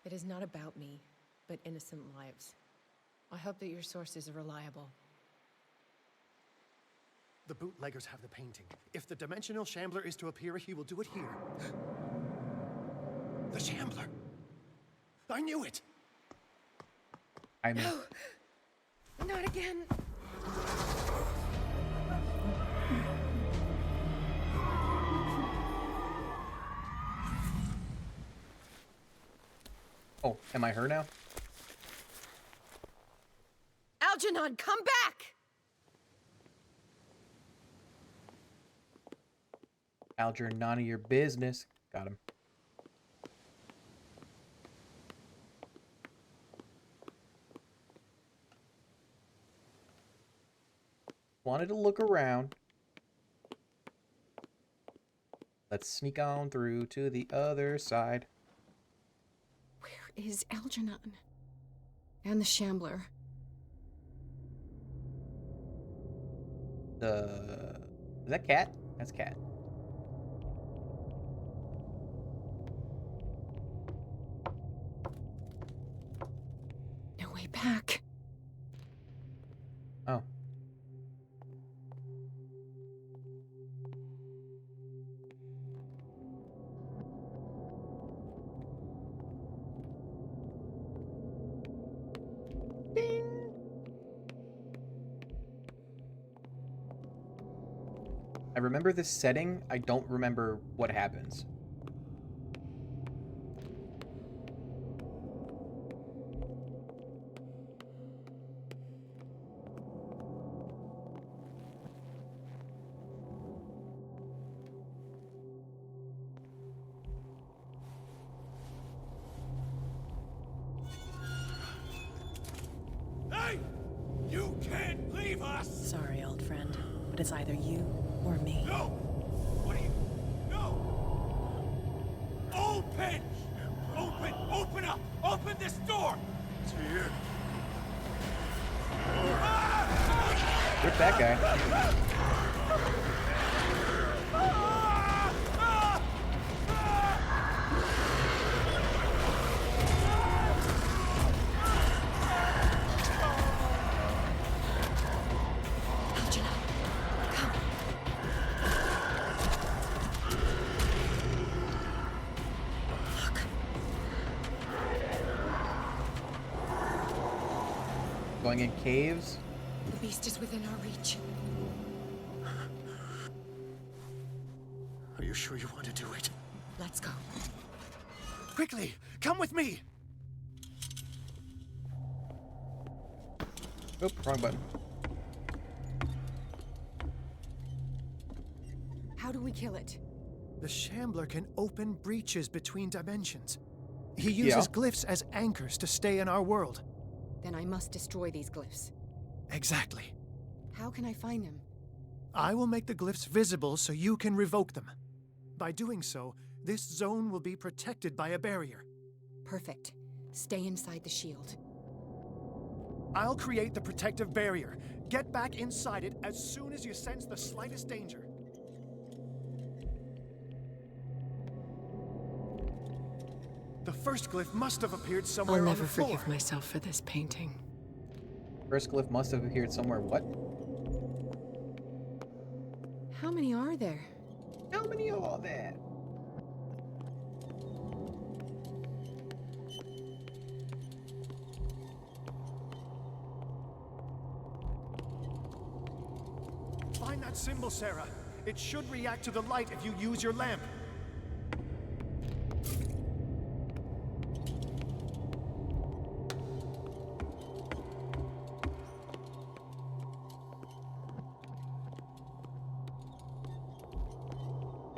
It is not about me, but innocent lives. I hope that your sources are reliable. The bootleggers have the painting. If the dimensional shambler is to appear, he will do it here. The shambler! I knew it! I mean... No! Not again! Oh, am I her now? Algernon, come back! Alger, none of your business. Got him. Wanted to look around. Let's sneak on through to the other side. Where is Algernon? And the Shambler? Is that Cat? That's Cat. No way back. I remember this setting. I don't remember what happens. Hey! You can't leave us! Sorry, old friend, but it's either you or me. No! What are you... No! Open! Open! Open up! Open this door! It's here. Rip that guy. Going in caves. The beast is within our reach. Are you sure you want to do it? Let's go. Quickly, come with me! Oh, wrong button. How do we kill it? The Shambler can open breaches between dimensions. He uses glyphs as anchors to stay in our world. Then I must destroy these glyphs. Exactly. How can I find him? I will make the glyphs visible so you can revoke them. By doing so, this zone will be protected by a barrier. Perfect. Stay inside the shield. I'll create the protective barrier. Get back inside it as soon as you sense the slightest danger. The first glyph must have appeared somewhere I'll on the never floor. forgive myself for this painting. First glyph must have appeared somewhere. What? How many are there? How many are there? Find that symbol, Sarah. It should react to the light if you use your lamp.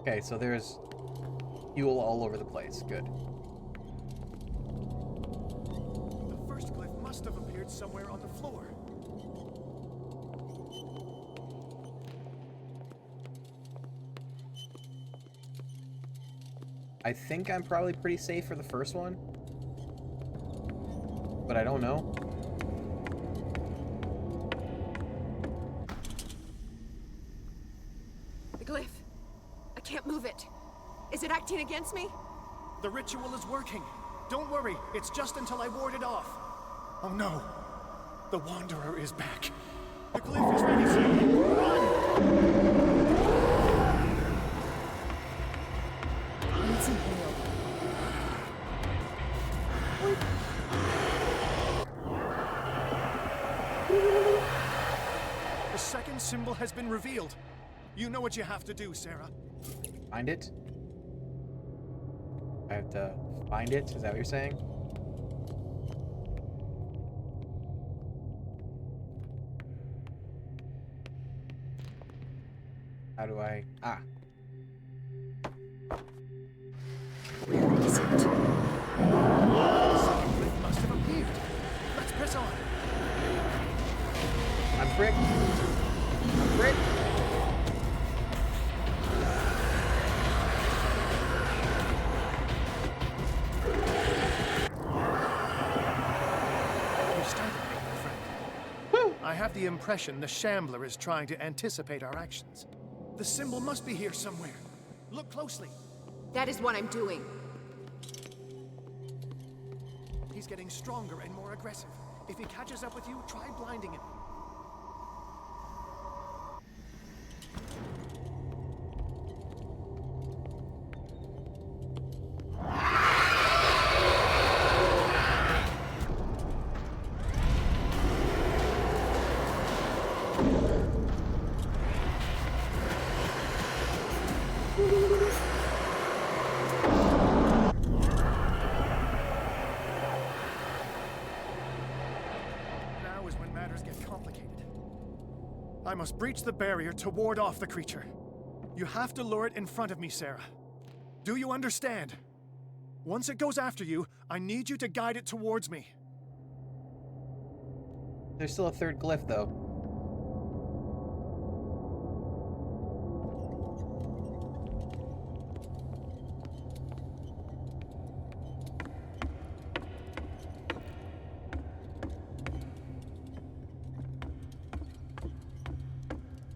Okay, so there's fuel all over the place. Good. The first glyph must have appeared somewhere on the floor. I think I'm probably pretty safe for the first one. But I don't know. The glyph. I can't move it. Is it acting against me? The ritual is working. Don't worry, it's just until I ward it off. Oh no. The Wanderer is back. The glyph is ready, Sarah. Run! Need some oil. The second symbol has been revealed. You know what you have to do, Sarah. Find it? I have to find it? Is that what you're saying? How do I... Ah. Where is it? The second glyph must have appeared. Let's press on. I'm pricked. I'm pricked. You started me, my friend. I have the impression the Shambler is trying to anticipate our actions. The symbol must be here somewhere. Look closely. That is what I'm doing. He's getting stronger and more aggressive. If he catches up with you, try blinding him. matters get complicated. I must breach the barrier to ward off the creature. You have to lure it in front of me, Sarah. Do you understand? Once it goes after you, I need you to guide it towards me. There's still a third glyph, though.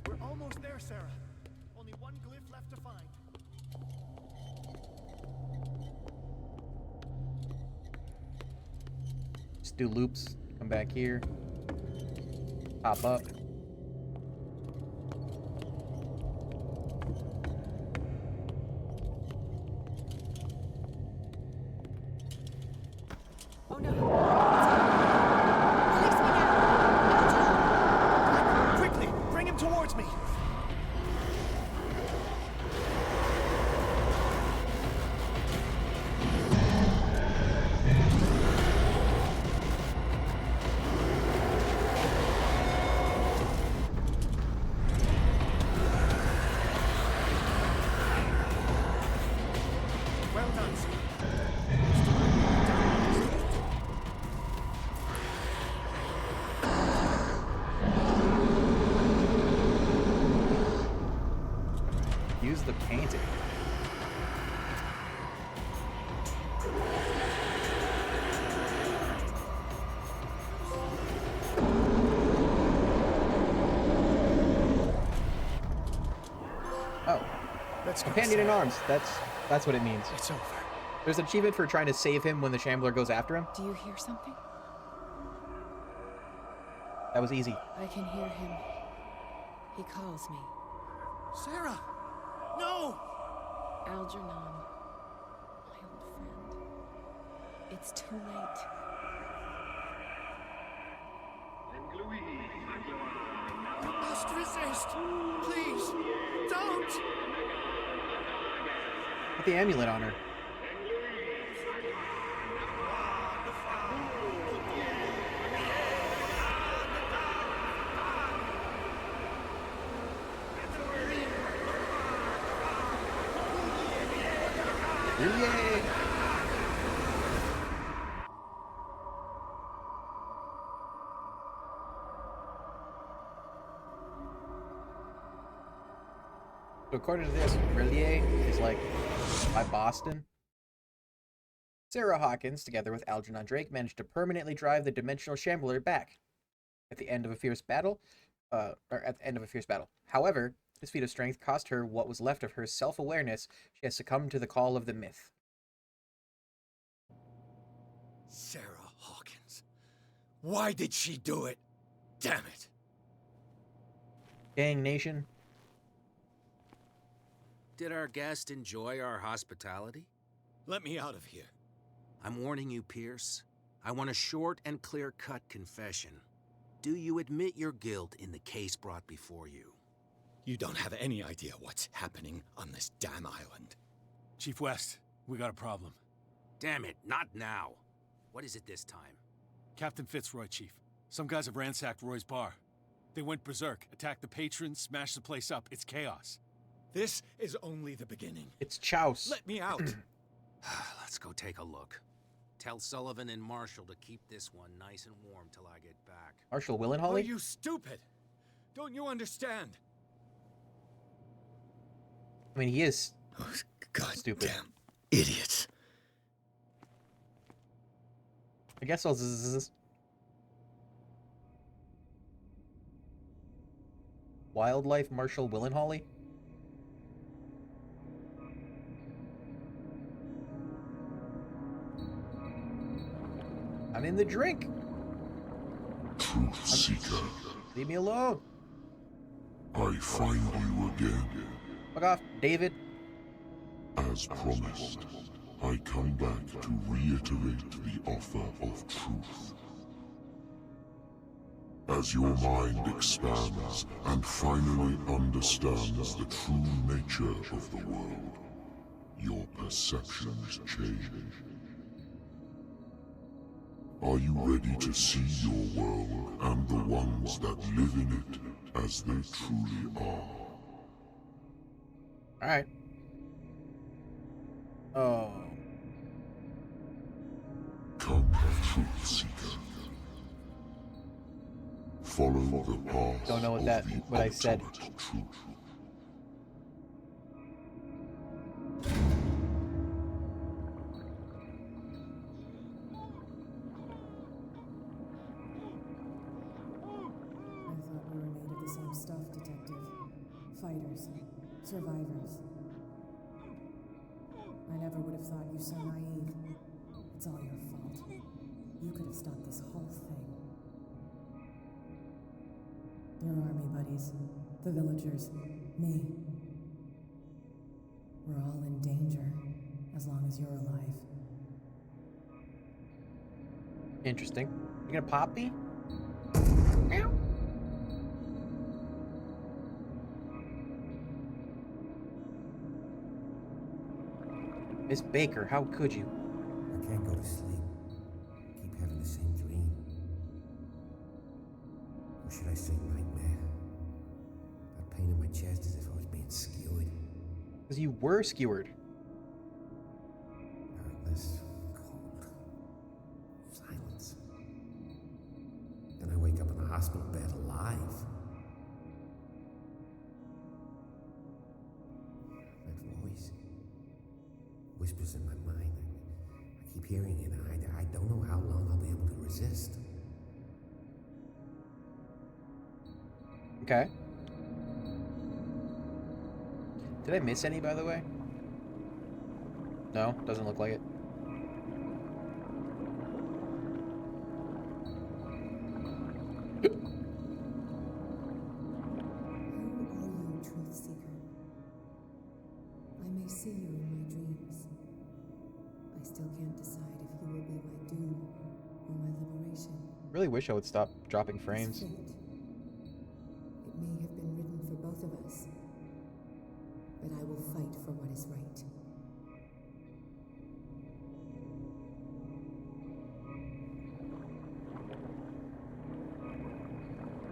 We're almost there, Sarah. Only one glyph left to find. Just do loops. Come back here. Pop up. Oh no. Release me now. Quickly, bring him towards me. Well done, sir. Use the painting. Oh. Let's go, Companion in Sarah. arms. That's what it means. It's over. There's an achievement for trying to save him when the Shambler goes after him. Do you hear something? That was easy. I can hear him. He calls me. Sarah! No! Algernon, my old friend. It's too late. You must resist! Please! Don't! Put the amulet on her. Yay! So according to this, Relier is like by Boston. Sarah Hawkins, together with Algernon Drake, managed to permanently drive the dimensional shambler back at the end of a fierce battle. However, this feat of strength cost her what was left of her self-awareness. She has succumbed to the call of the myth. Sarah Hawkins. Why did she do it? Damn it. Gang Nation. Did our guest enjoy our hospitality? Let me out of here. I'm warning you, Pierce. I want a short and clear-cut confession. Do you admit your guilt in the case brought before you? You don't have any idea what's happening on this damn island. Chief West, we got a problem. Damn it, not now. What is it this time? Captain Fitzroy, Chief. Some guys have ransacked Roy's bar. They went berserk, attacked the patrons, smashed the place up. It's chaos. This is only the beginning. It's Chouse. Let me out. Let's go take a look. Tell Sullivan and Marshall to keep this one nice and warm till I get back. Marshall Are Willenholly? you stupid? Don't you understand? I mean, he is Oh, God stupid. damn idiots. I guess I'll zzz. Wildlife Marshal Willenholly? I'm in the drink. Truth Seeker, Leave me alone. I find you again. Fuck off, David. As promised, I come back to reiterate the offer of truth. As your mind expands and finally understands the true nature of the world, your perceptions change. Are you ready to see your world and the ones that live in it as they truly are? Alright. Oh. Come, truth seeker. Follow the path Don't know of what I said. ultimate truth. I thought we were made of the same stuff, Detective. Fighters, survivors. I never would have thought you so naive. It's all your fault. You could have stopped this whole thing. Your army buddies, the villagers, me. We're all in danger, as long as you're alive. Interesting. You gonna pop me? Meow. Miss Baker, how could you? I can't go to sleep. Keep having the same dream. Or should I say nightmare? That pain in my chest as if I was being skewered. Because you were skewered. Darkness, cold, silence. Then I wake up in a hospital bed alive. That voice whispers in my mind. I keep hearing it, and I don't know how long I'll be able to resist. Okay. Did I miss any, by the way? No, doesn't look like it. Who are you, Truth Seeker? I may see you in my dreams. I still can't decide if you will be my doom or my liberation. Really wish I would stop dropping frames. It's fate. It may have been written for both of us, but I will fight for what is right.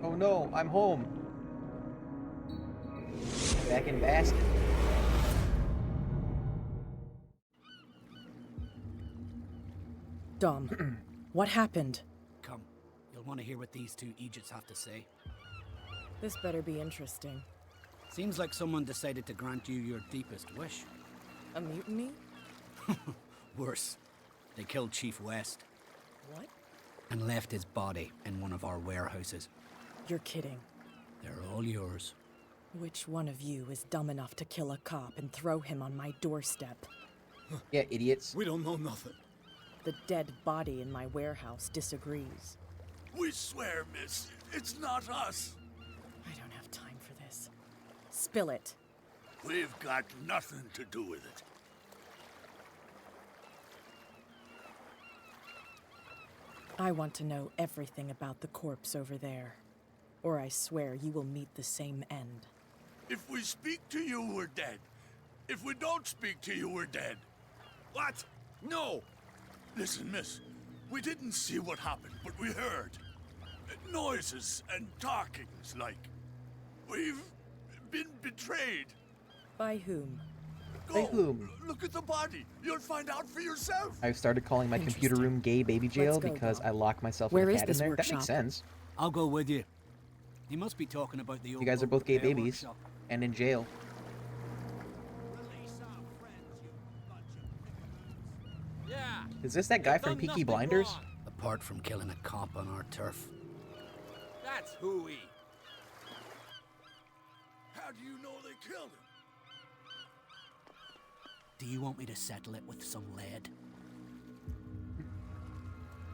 Oh no, I'm home. Back in Bastion. Dom, what happened? Come, you'll want to hear what these two Egypts have to say. This better be interesting. Seems like someone decided to grant you your deepest wish. A mutiny? Worse, they killed Chief West. What? And left his body in one of our warehouses. You're kidding. They're all yours. Which one of you is dumb enough to kill a cop and throw him on my doorstep? Yeah, idiots. We don't know nothing. The dead body in my warehouse disagrees. We swear, miss, it's not us. I don't have time for this. Spill it. We've got nothing to do with it. I want to know everything about the corpse over there, or I swear you will meet the same end. If we speak to you, we're dead. If we don't speak to you, we're dead. What? No! Listen, miss, we didn't see what happened, but we heard. Noises and talkings, like. We've been betrayed. By whom? By whom? Look at the body. You'll find out for yourself. I've started calling my computer room gay baby jail because I lock myself Where in a is cat this in there. That workshop? makes sense. I'll go with you. You must be talking about the old You guys are both gay repair babies workshop. and in jail. Yeah. Is this that guy You've from done Peaky nothing Blinders? wrong. Apart from killing a cop on our turf. That's hooey. How do you know they killed him? Do you want me to settle it with some lead?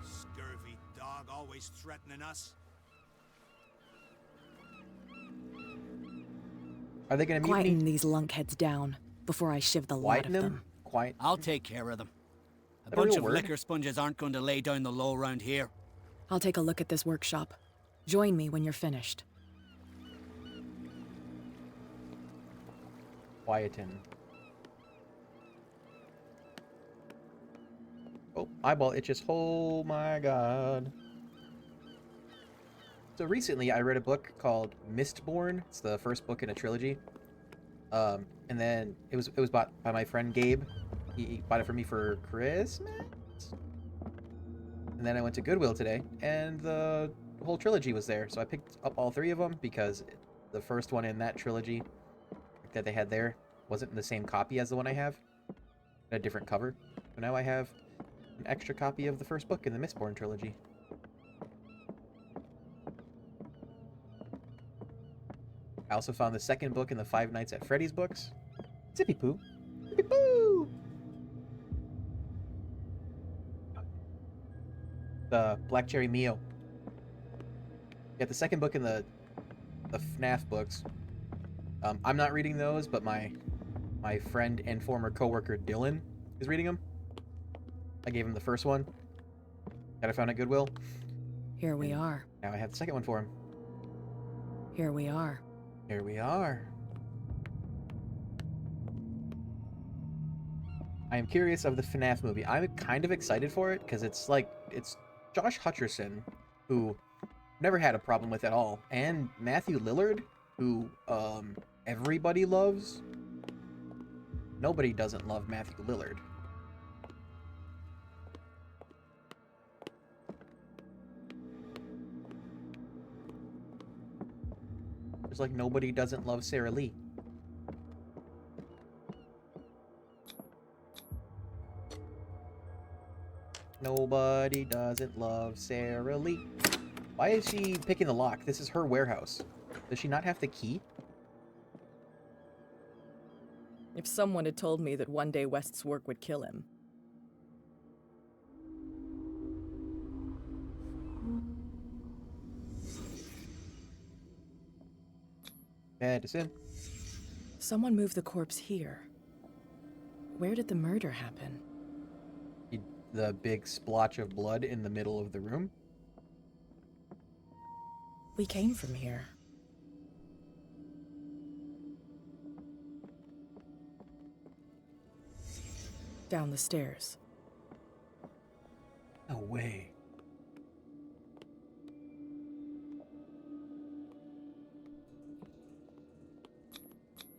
Scurvy dog always threatening us. Are they gonna mute Quieten me? these lunkheads down before I shiv the lot of Quieten them? them. Quiet. I'll take care of them. A that a bunch real of word? liquor sponges aren't going to lay down the law around here. I'll take a look at this workshop. Join me when you're finished. Quieten. Oh, eyeball itches. Oh my god. So recently I read a book called Mistborn. It's the first book in a trilogy. And then it was bought by my friend Gabe. He bought it for me for Christmas. And then I went to Goodwill today, and the whole trilogy was there. So I picked up all three of them because the first one in that trilogy that they had there wasn't in the same copy as the one I have. It had a different cover. So now I have an extra copy of the first book in the Mistborn trilogy. I also found the second book in the Five Nights at Freddy's books. Zippy poo. Zippy poo! The Black Cherry Mio. Yeah, the second book in the FNAF books. I'm not reading those, but my friend and former coworker Dylan is reading them. I gave him the first one that I found at Goodwill. Here we are. Now I have the second one for him. Here we are. Here we are. I am curious of the FNAF movie. I'm kind of excited for it because it's Josh Hutcherson, who never had a problem with at all, and Matthew Lillard, who everybody loves. Nobody doesn't love Matthew Lillard. Just like nobody doesn't love Sarah Lee. Nobody doesn't love Sarah Lee. Why is she picking the lock? This is her warehouse. Does she not have the key? If someone had told me that one day West's work would kill him. Medicine. Someone moved the corpse here. Where did the murder happen? The big splotch of blood in the middle of the room. We came from here. Down the stairs. No way.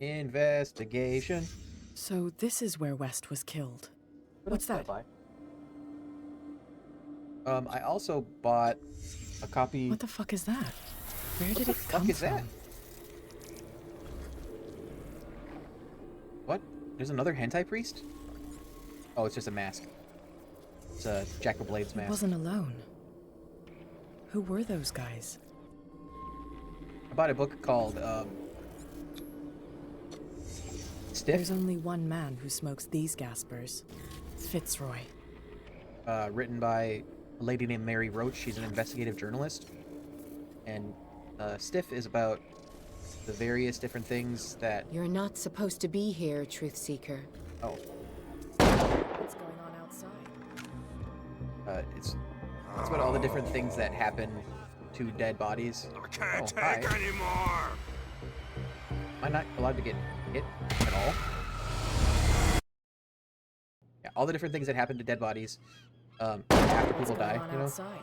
Investigation. So this is where West was killed. What's that? I also bought a copy. What the fuck is that? Where did it come come is that? from? What? There's another hentai priest? Oh, it's just a mask. It's a Jack of Blades mask. He wasn't alone. Who were those guys? I bought a book called Stiff. There's only one man who smokes these Gaspers. Fitzroy. Written by a lady named Mary Roach. She's an investigative journalist. And Stiff is about the various different things that... You're not supposed to be here, Truth Seeker. Oh. What's going on outside? It's about all the different things that happen to dead bodies. I can't take anymore. Am I not allowed to get hit at all? Yeah, all the different things that happen to dead bodies after people die, you know? Outside?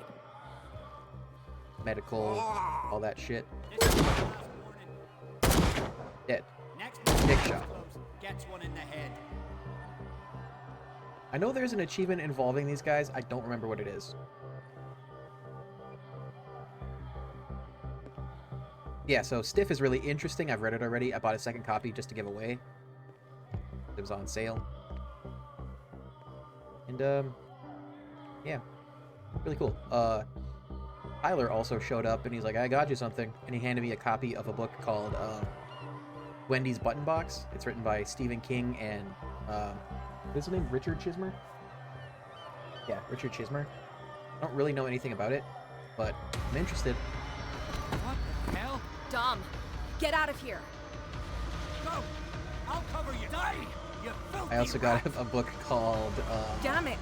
Medical, all that shit. Dead. Next Dick shot. gets one in the head. I know there's an achievement involving these guys. I don't remember what it is. Yeah, so Stiff is really interesting. I've read it already. I bought a second copy just to give away. It was on sale. And, yeah. Really cool. Tyler also showed up, and he's like, I got you something. And he handed me a copy of a book called, Wendy's Button Box. It's written by Stephen King and, what's his name? Richard Chismer? Yeah, Richard Chismer. I don't really know anything about it, but I'm interested. What the hell? Dom, get out of here. Go! I'll cover you. Die! You filthy I also got a book called, Damn it!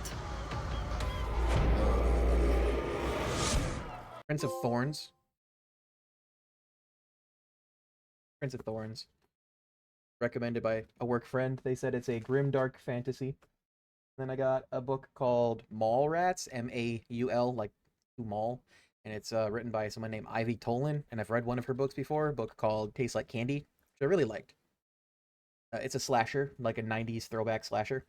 Prince of Thorns. Prince of Thorns. Recommended by a work friend. They said it's a grim, dark fantasy. Then I got a book called Mall Rats, M-A-U-L, like mall, and it's written by someone named Ivy Tolan, and I've read one of her books before, a book called Tastes Like Candy, which I really liked. It's a slasher, like a 90s throwback slasher.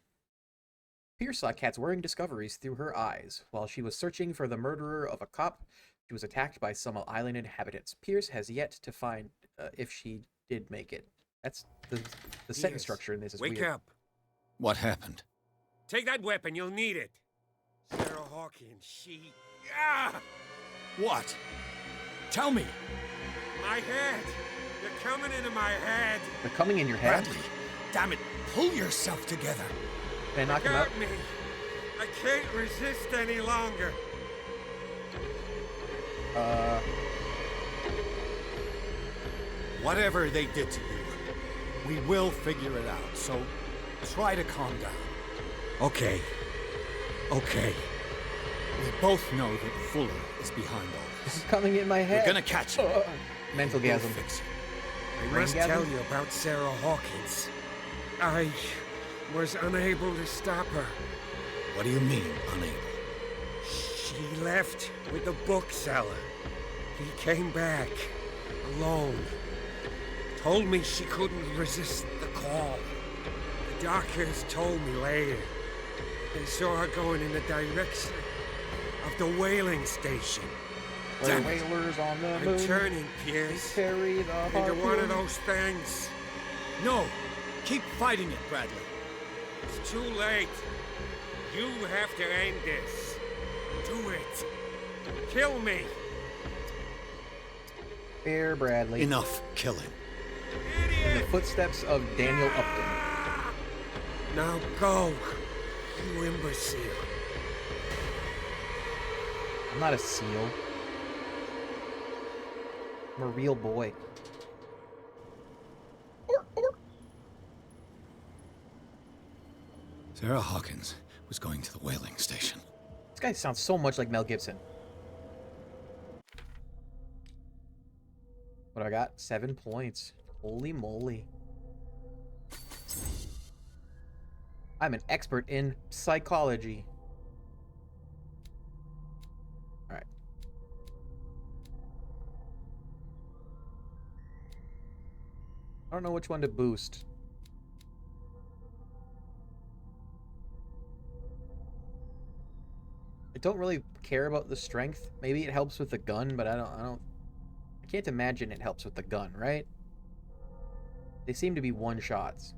Pierce saw Kat's worrying discoveries through her eyes. While she was searching for the murderer of a cop, she was attacked by some island inhabitants. Pierce has yet to find if she did make it. That's the sentence structure in this is Wake weird. up. What happened? Take that weapon, you'll need it. Sarah Hawkins, she... Ah! What? Tell me. My head. You're coming into my head. They're coming in your head? Bradley, damn it, pull yourself together. Can I knock him out? Got me. I can't resist any longer. Whatever they did to you, we will figure it out, so try to calm down. Okay. Okay. We both know that Fuller is behind all this. It's coming in my head. We're gonna catch him. Mental We'll gasm. fix it. I Brain must gasm? tell you about Sarah Hawkins. I was unable to stop her. What do you mean, unable? She left with the bookseller. He came back alone. Told me she couldn't resist the call. The doctors told me later they saw her going in the direction of the whaling station. Where whalers on the moon. I'm turning, Pierce. Carry the Into one harpoon. of those things. No! Keep fighting it, Bradley. It's too late. You have to end this. Do it. Kill me. Fair Bradley. Enough killing. In the footsteps of Daniel Upton. Now go, you imbecile. I'm not a seal. I'm a real boy. Sarah Hawkins was going to the whaling station. This guy sounds so much like Mel Gibson. What do I got? 7 points. Holy moly. I'm an expert in psychology. Alright. I don't know which one to boost. I don't really care about the strength. Maybe it helps with the gun, but I can't imagine it helps with the gun, right? They seem to be one-shots.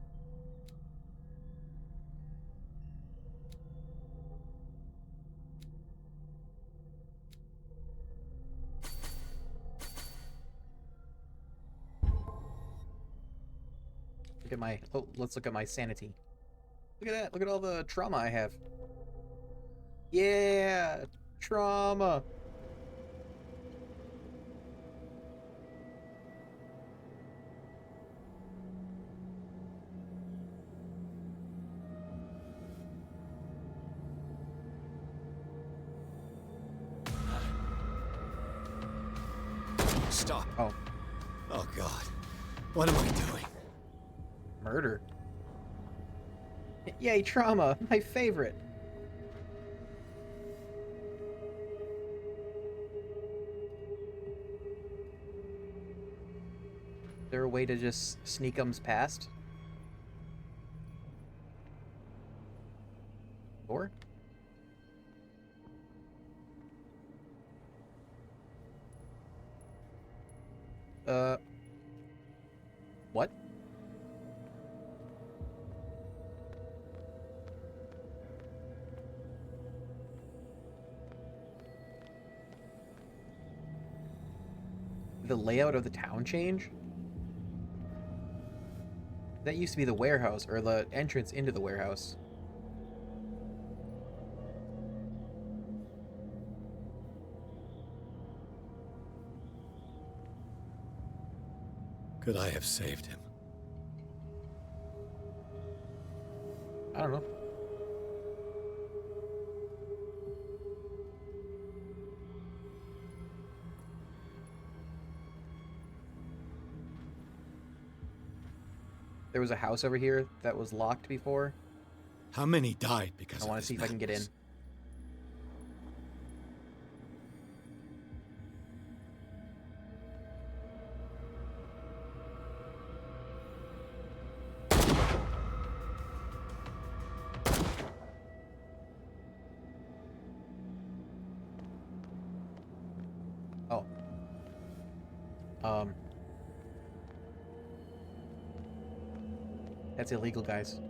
Look at my... Oh, let's look at my sanity. Look at that. Look at all the trauma I have. Yeah! Trauma! Stop. Oh. Oh, God. What am I doing? Murder. Yay, trauma! My favorite! Is there a way to just sneak 'em's past? Or? What? Did the layout of the town change? That used to be the warehouse, or the entrance into the warehouse. Could I have saved him? I don't know. There was a house over here that was locked before. How many died because I want to see if I can get in. Oh. That's illegal, guys.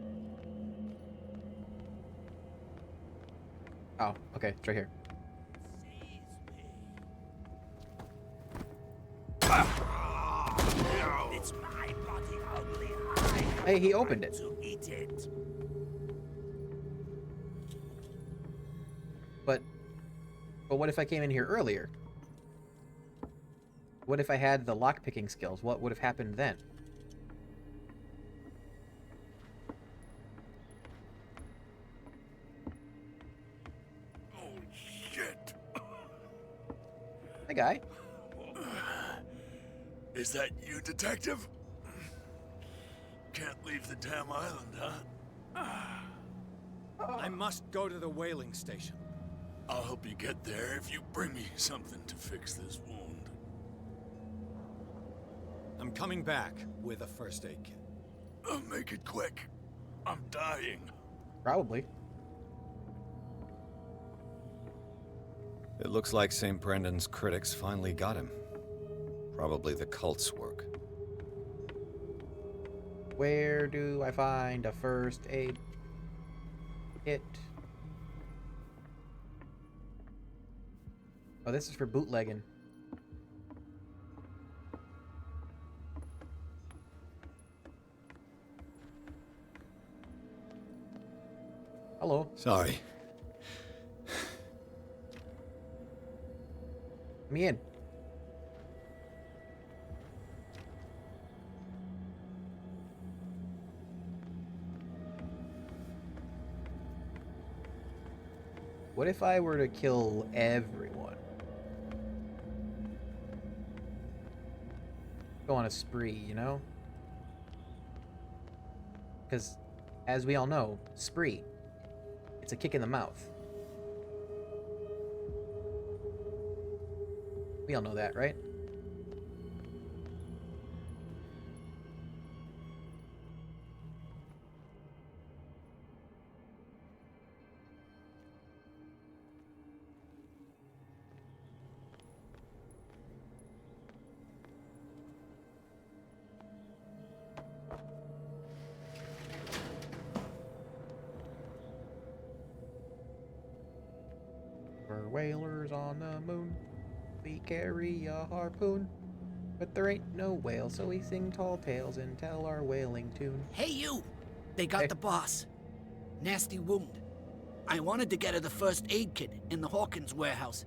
Oh, okay, it's right here. It's my body only. Hey, he opened it. To eat it. But what if I came in here earlier? What if I had the lockpicking skills? What would have happened then? Oh, shit. Hi, guy. Is that you, Detective? Can't leave the damn island, huh? I must go to the whaling station. I'll help you get there if you bring me something to fix this wound. I'm coming back with a first aid kit. Make it quick. I'm dying. Probably. It looks like St. Brendan's critics finally got him. Probably the cult's work. Where do I find a first aid kit? Oh, this is for bootlegging. Hello. Sorry. Let me in. What if I were to kill everyone? Go on a spree, you know? Because, as we all know, spree, it's a kick in the mouth. We all know that, right? We're whalers on the moon. We carry a harpoon. But there ain't no whale, so we sing tall tales and tell our whaling tune. Hey, you! They got Hey. the boss. Nasty wound. I wanted to get her the first aid kit in the Hawkins warehouse,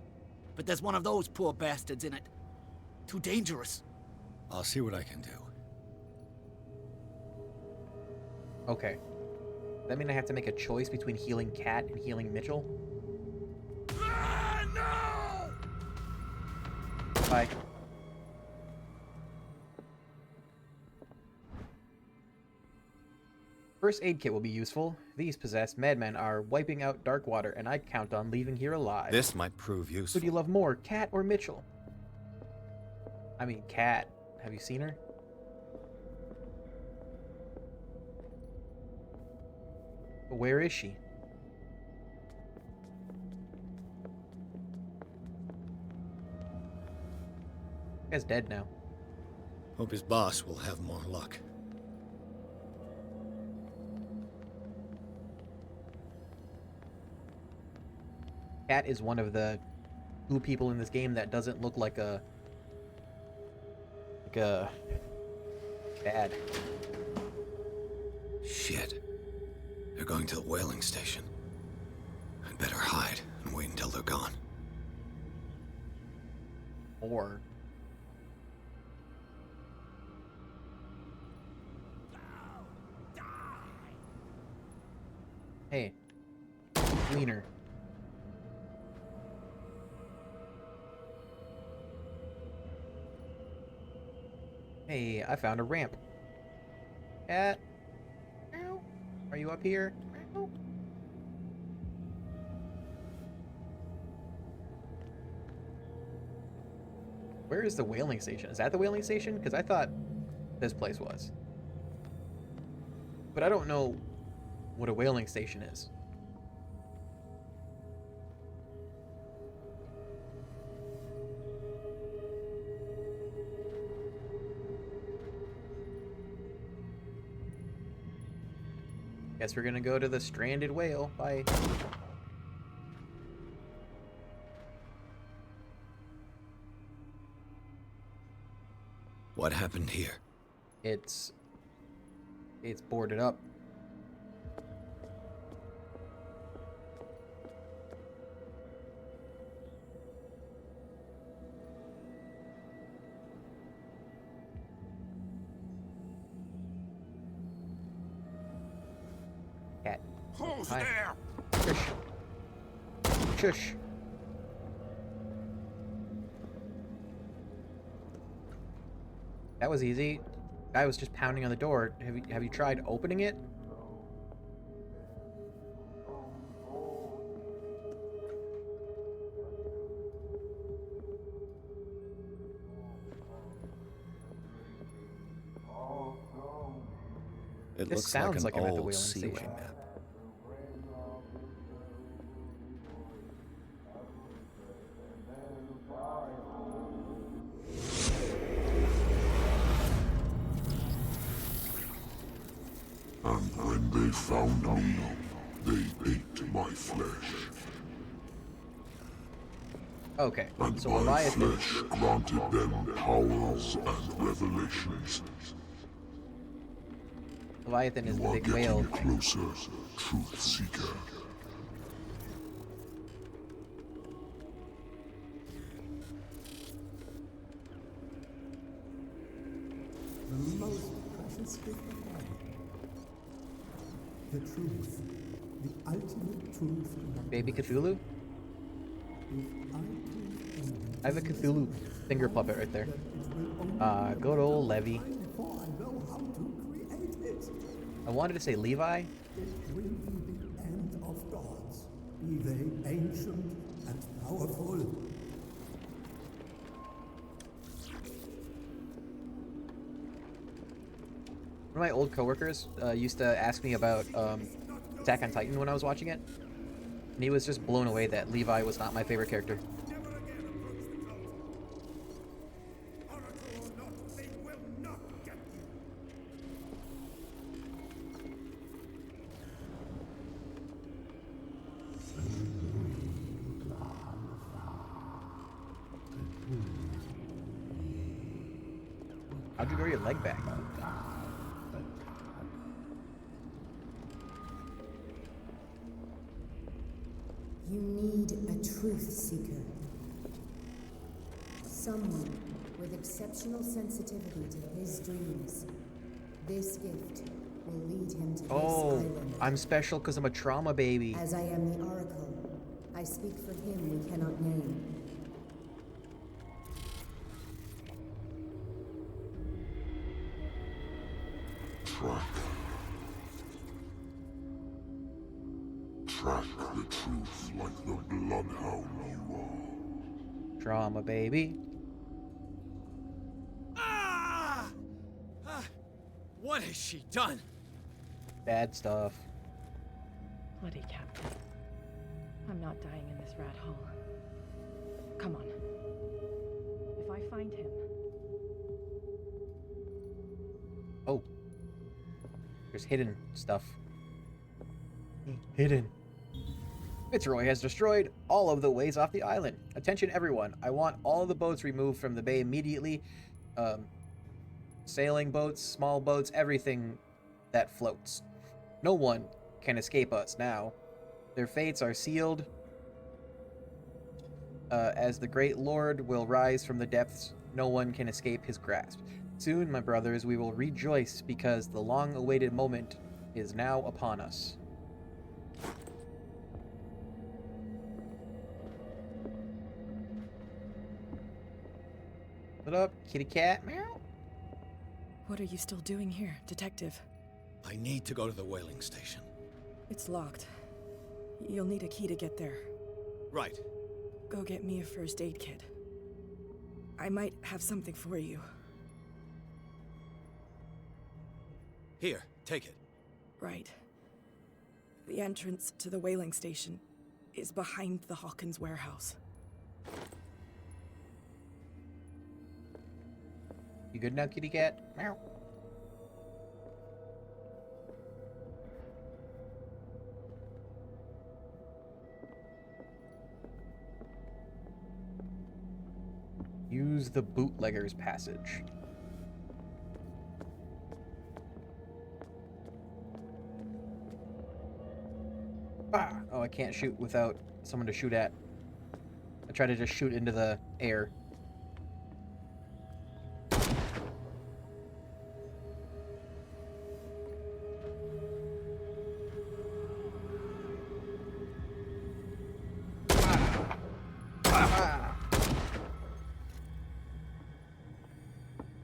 but there's one of those poor bastards in it. Too dangerous. I'll see what I can do. Okay. Does that mean I have to make a choice between healing Cat and healing Mitchell? Ah, no! Bye. First aid kit will be useful. These possessed madmen are wiping out Darkwater, and I count on leaving here alive. This might prove Who useful. do you love more, Cat or Mitchell? I mean, Cat. Have you seen her? But where is she? Guy's dead now. Hope his boss will have more luck. Cat is one of the two people in this game that doesn't look like a bad. Shit. They're going to the whaling station. I'd better hide and wait until they're gone. Or hey, cleaner. Hey, I found a ramp. Cat, are you up here? Where is the whaling station? Is that the whaling station? Because I thought this place was. But I don't know what a whaling station is. Guess we're gonna go to the stranded whale. Bye. What happened here? It's boarded up. Cat. Who's Hi. there? Shush. Shush. That was easy. Guy was just pounding on the door. Have you tried opening it? It This looks sounds like like an I'm at the old whaling seaway station. map. And when they found me, they ate my flesh. Okay, And so my Leviathan. flesh granted them powers and revelations. Leviathan is You the are big getting whale. closer, Truth Seeker. The most precious gift of all. The truth. The ultimate truth. Baby Cthulhu? I have a Cthulhu finger puppet right there. Good old Levy. I wanted to say Levi. It will be the end of gods, be they ancient and powerful. One of my old coworkers used to ask me about Attack on Titan when I was watching it, and he was just blown away that Levi was not my favorite character. How'd you grow your leg back? You need a truth seeker. Someone with exceptional sensitivity to his dreams. This gift will lead him to this island. I'm special because I'm a trauma baby. As I am the Oracle, I speak for him we cannot name. Track the truth like the bloodhound you are. Trauma baby. What has she done? Bad stuff. Bloody Captain. I'm not dying in this rat hole. Come on. If I find him... Oh. There's hidden stuff. Hidden. Fitzroy has destroyed all of the ways off the island. Attention everyone. I want all the boats removed from the bay immediately. Sailing boats, small boats, everything that floats. No one can escape us now. Their fates are sealed. As the great lord will rise from the depths, no one can escape his grasp. Soon, my brothers, we will rejoice because the long-awaited moment is now upon us. What up, kitty cat? Meow. What are you still doing here, Detective? I need to go to the whaling station. It's locked. You'll need a key to get there. Right. Go get me a first aid kit. I might have something for you. Here, take it. Right. The entrance to the whaling station is behind the Hawkins warehouse. You good now, kitty cat? Meow. Use the bootlegger's passage. Ah! Oh, I can't shoot without someone to shoot at. I try to just shoot into the air.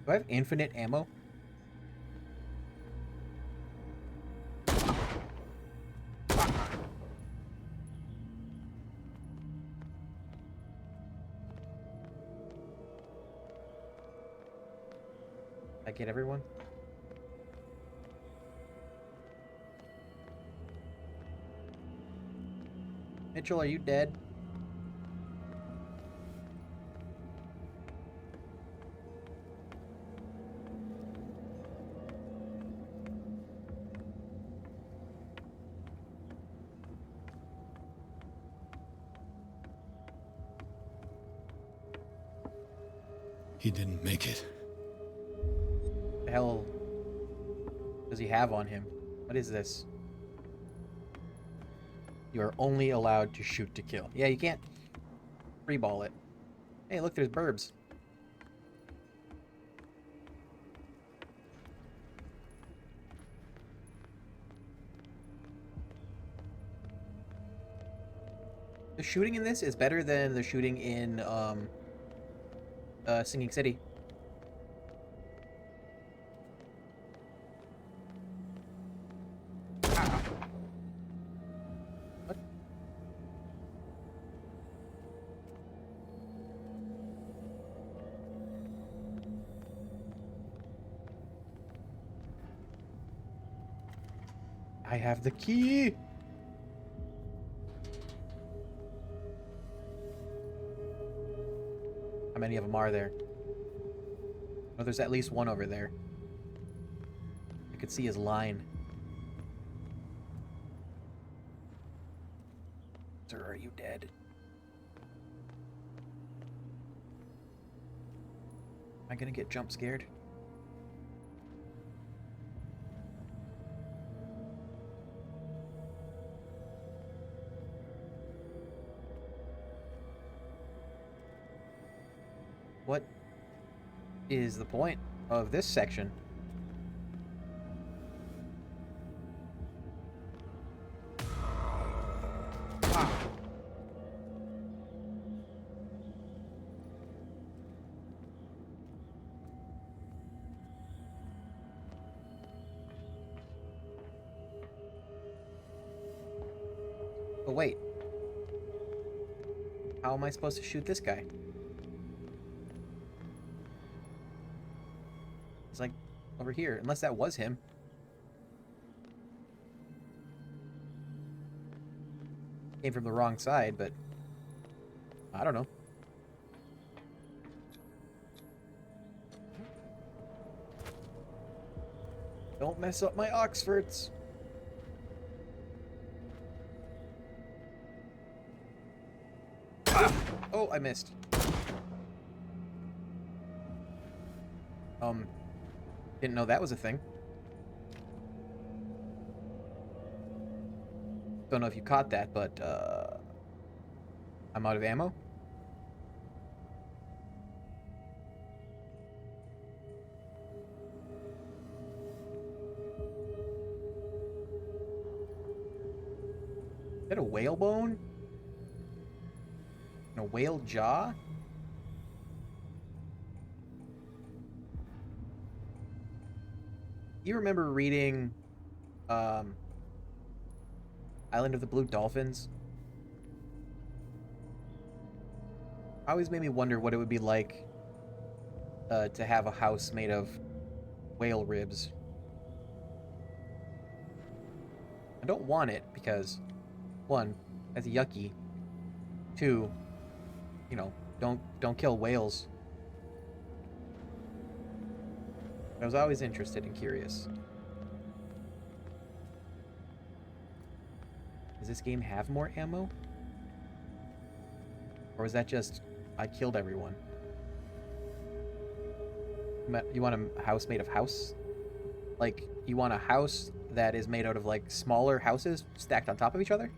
Do I have infinite ammo? I get everyone? Mitchell, are you dead? He didn't make it. The hell does he have on him? What is this? You are only allowed to shoot to kill. Yeah, you can't free ball it. Hey, look, there's burbs. The shooting in this is better than the shooting in Singing City. What? I have the key. How many of them are there? Oh, there's at least one over there. I could see his line. Sir, are you dead? Am I gonna get jump scared? What is the point of this section? Oh, wait. How am I supposed to shoot this guy? It's like over here, unless that was him. Came from the wrong side, but I don't know. Don't mess up my Oxfords. Ah! Oh, I missed. Didn't know that was a thing. Don't know if you caught that, but I'm out of ammo. Is that a whalebone? And a whale jaw? You remember reading Island of the Blue Dolphins? I always made me wonder what it would be like to have a house made of whale ribs. I don't want it because, one, that's yucky. Two, you know, don't kill whales. I was always interested and curious. Does this game have more ammo? Or is that just, I killed everyone? You want a house made of house? Like, you want a house that is made out of, like, smaller houses stacked on top of each other?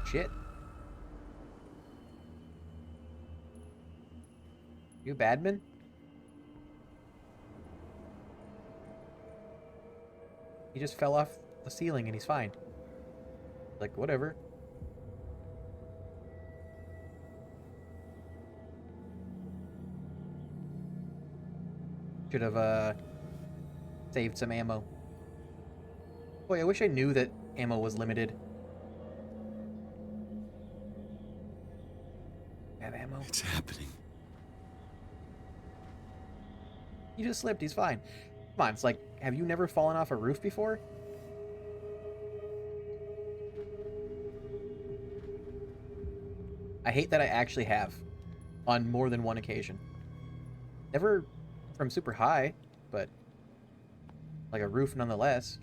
Shit. You Badman? He just fell off the ceiling and he's fine. Like, whatever. Should have, saved some ammo. Boy, I wish I knew that ammo was limited. Have ammo? It's happening. He just slipped, he's fine. Come on, it's like, have you never fallen off a roof before? I hate that I actually have. On more than one occasion. Never from super high, but like a roof nonetheless.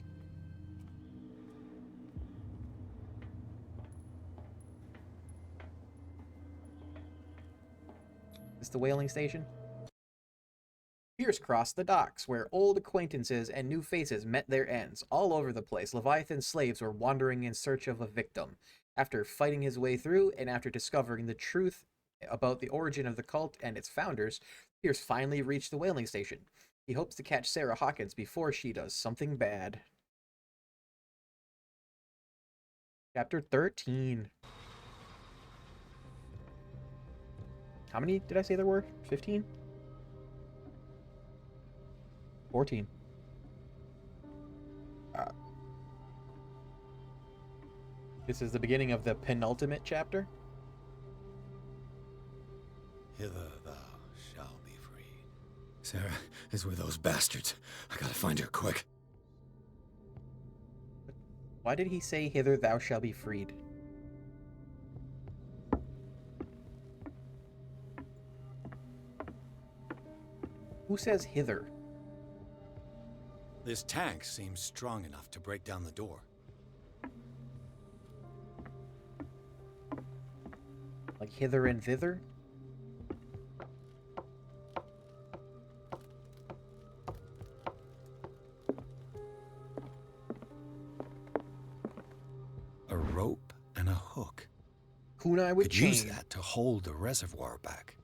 Is the whaling station? Pierce crossed the docks, where old acquaintances and new faces met their ends. All over the place, Leviathan slaves were wandering in search of a victim. After fighting his way through, and after discovering the truth about the origin of the cult and its founders, Pierce finally reached the whaling station. He hopes to catch Sarah Hawkins before she does something bad. Chapter 13. How many did I say there were? 15? 14. This is the beginning of the penultimate chapter. Hither thou shalt be freed. Sarah is with those bastards. I gotta find her quick. Why did he say, hither thou shalt be freed? Who says hither? This tank seems strong enough to break down the door. Like hither and thither? A rope and a hook. Kunai would Could use chain. that to hold the reservoir back.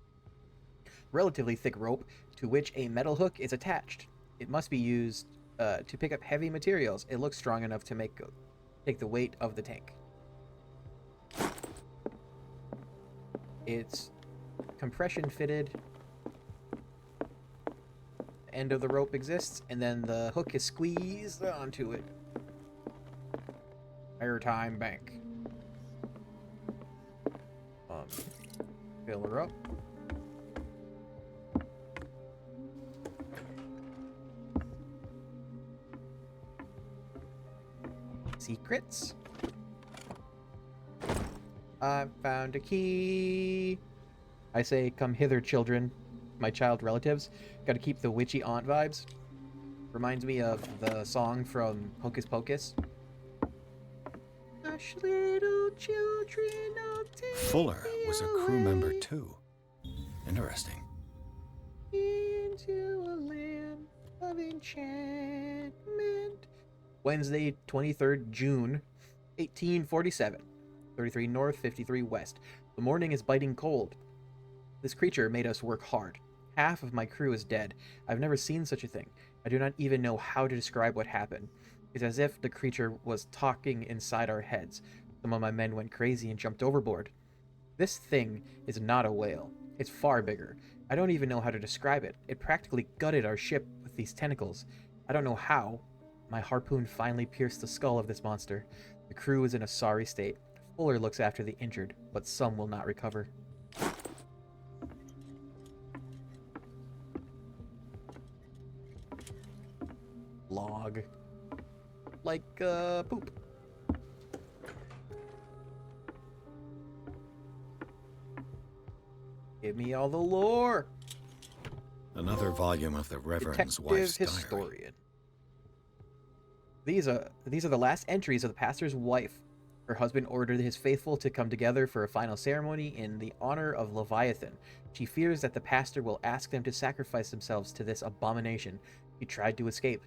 Relatively thick rope to which a metal hook is attached. It must be used to pick up heavy materials. It looks strong enough to take the weight of the tank. It's compression fitted. The end of the rope exists, and then the hook is squeezed onto it. Airtime bank. Fill her up. Secrets. I found a key. I say, come hither, children. My child relatives. Gotta keep the witchy aunt vibes. Reminds me of the song from Hocus Pocus. Hush, little children, I'll take Fuller was a crew member too. Interesting. Into a land of enchantment. Wednesday, 23rd June, 1847. 33 north, 53 west. The morning is biting cold. This creature made us work hard. Half of my crew is dead. I've never seen such a thing. I do not even know how to describe what happened. It's as if the creature was talking inside our heads. Some of my men went crazy and jumped overboard. This thing is not a whale. It's far bigger. I don't even know how to describe it. It practically gutted our ship with these tentacles. I don't know how. My harpoon finally pierced the skull of this monster. The crew is in a sorry state. Fuller looks after the injured, but some will not recover. Log. Like, poop. Give me all the lore! Another volume of the Reverend's Detective wife's historian. These are the last entries of the pastor's wife. Her husband ordered his faithful to come together for a final ceremony in the honor of Leviathan. She fears that the pastor will ask them to sacrifice themselves to this abomination. She tried to escape.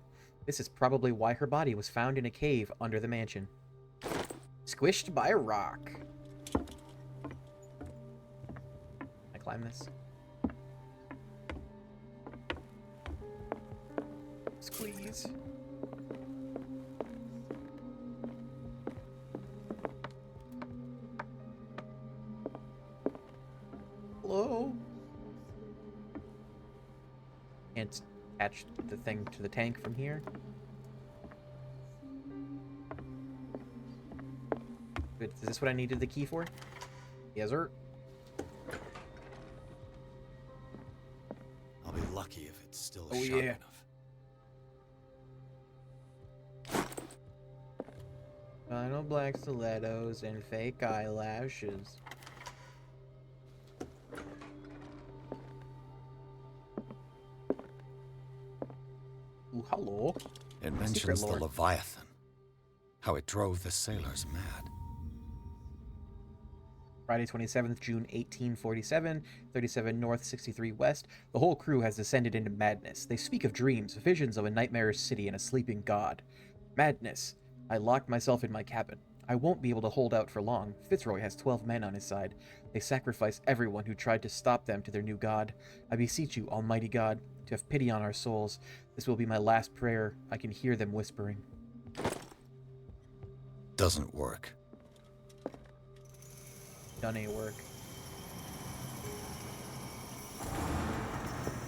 This is probably why her body was found in a cave under the mansion. Squished by a rock. Can I climb this? Squeeze. Hello? Can't attach the thing to the tank from here. Good. Is this what I needed the key for? Yes, sir. I'll be lucky if it's still Oh, sharp yeah. enough. Final black stilettos and fake eyelashes. Ooh, hello. It Secret mentions the lore. Leviathan. How it drove the sailors mad. Friday 27th, June 1847, 37 North, 63 West. The whole crew has descended into madness. They speak of dreams, visions of a nightmarish city and a sleeping god. Madness. I locked myself in my cabin. I won't be able to hold out for long. Fitzroy has 12 men on his side. They sacrifice everyone who tried to stop them to their new god. I beseech you, Almighty God, to have pity on our souls. This will be my last prayer. I can hear them whispering. Doesn't work. Done ain't work.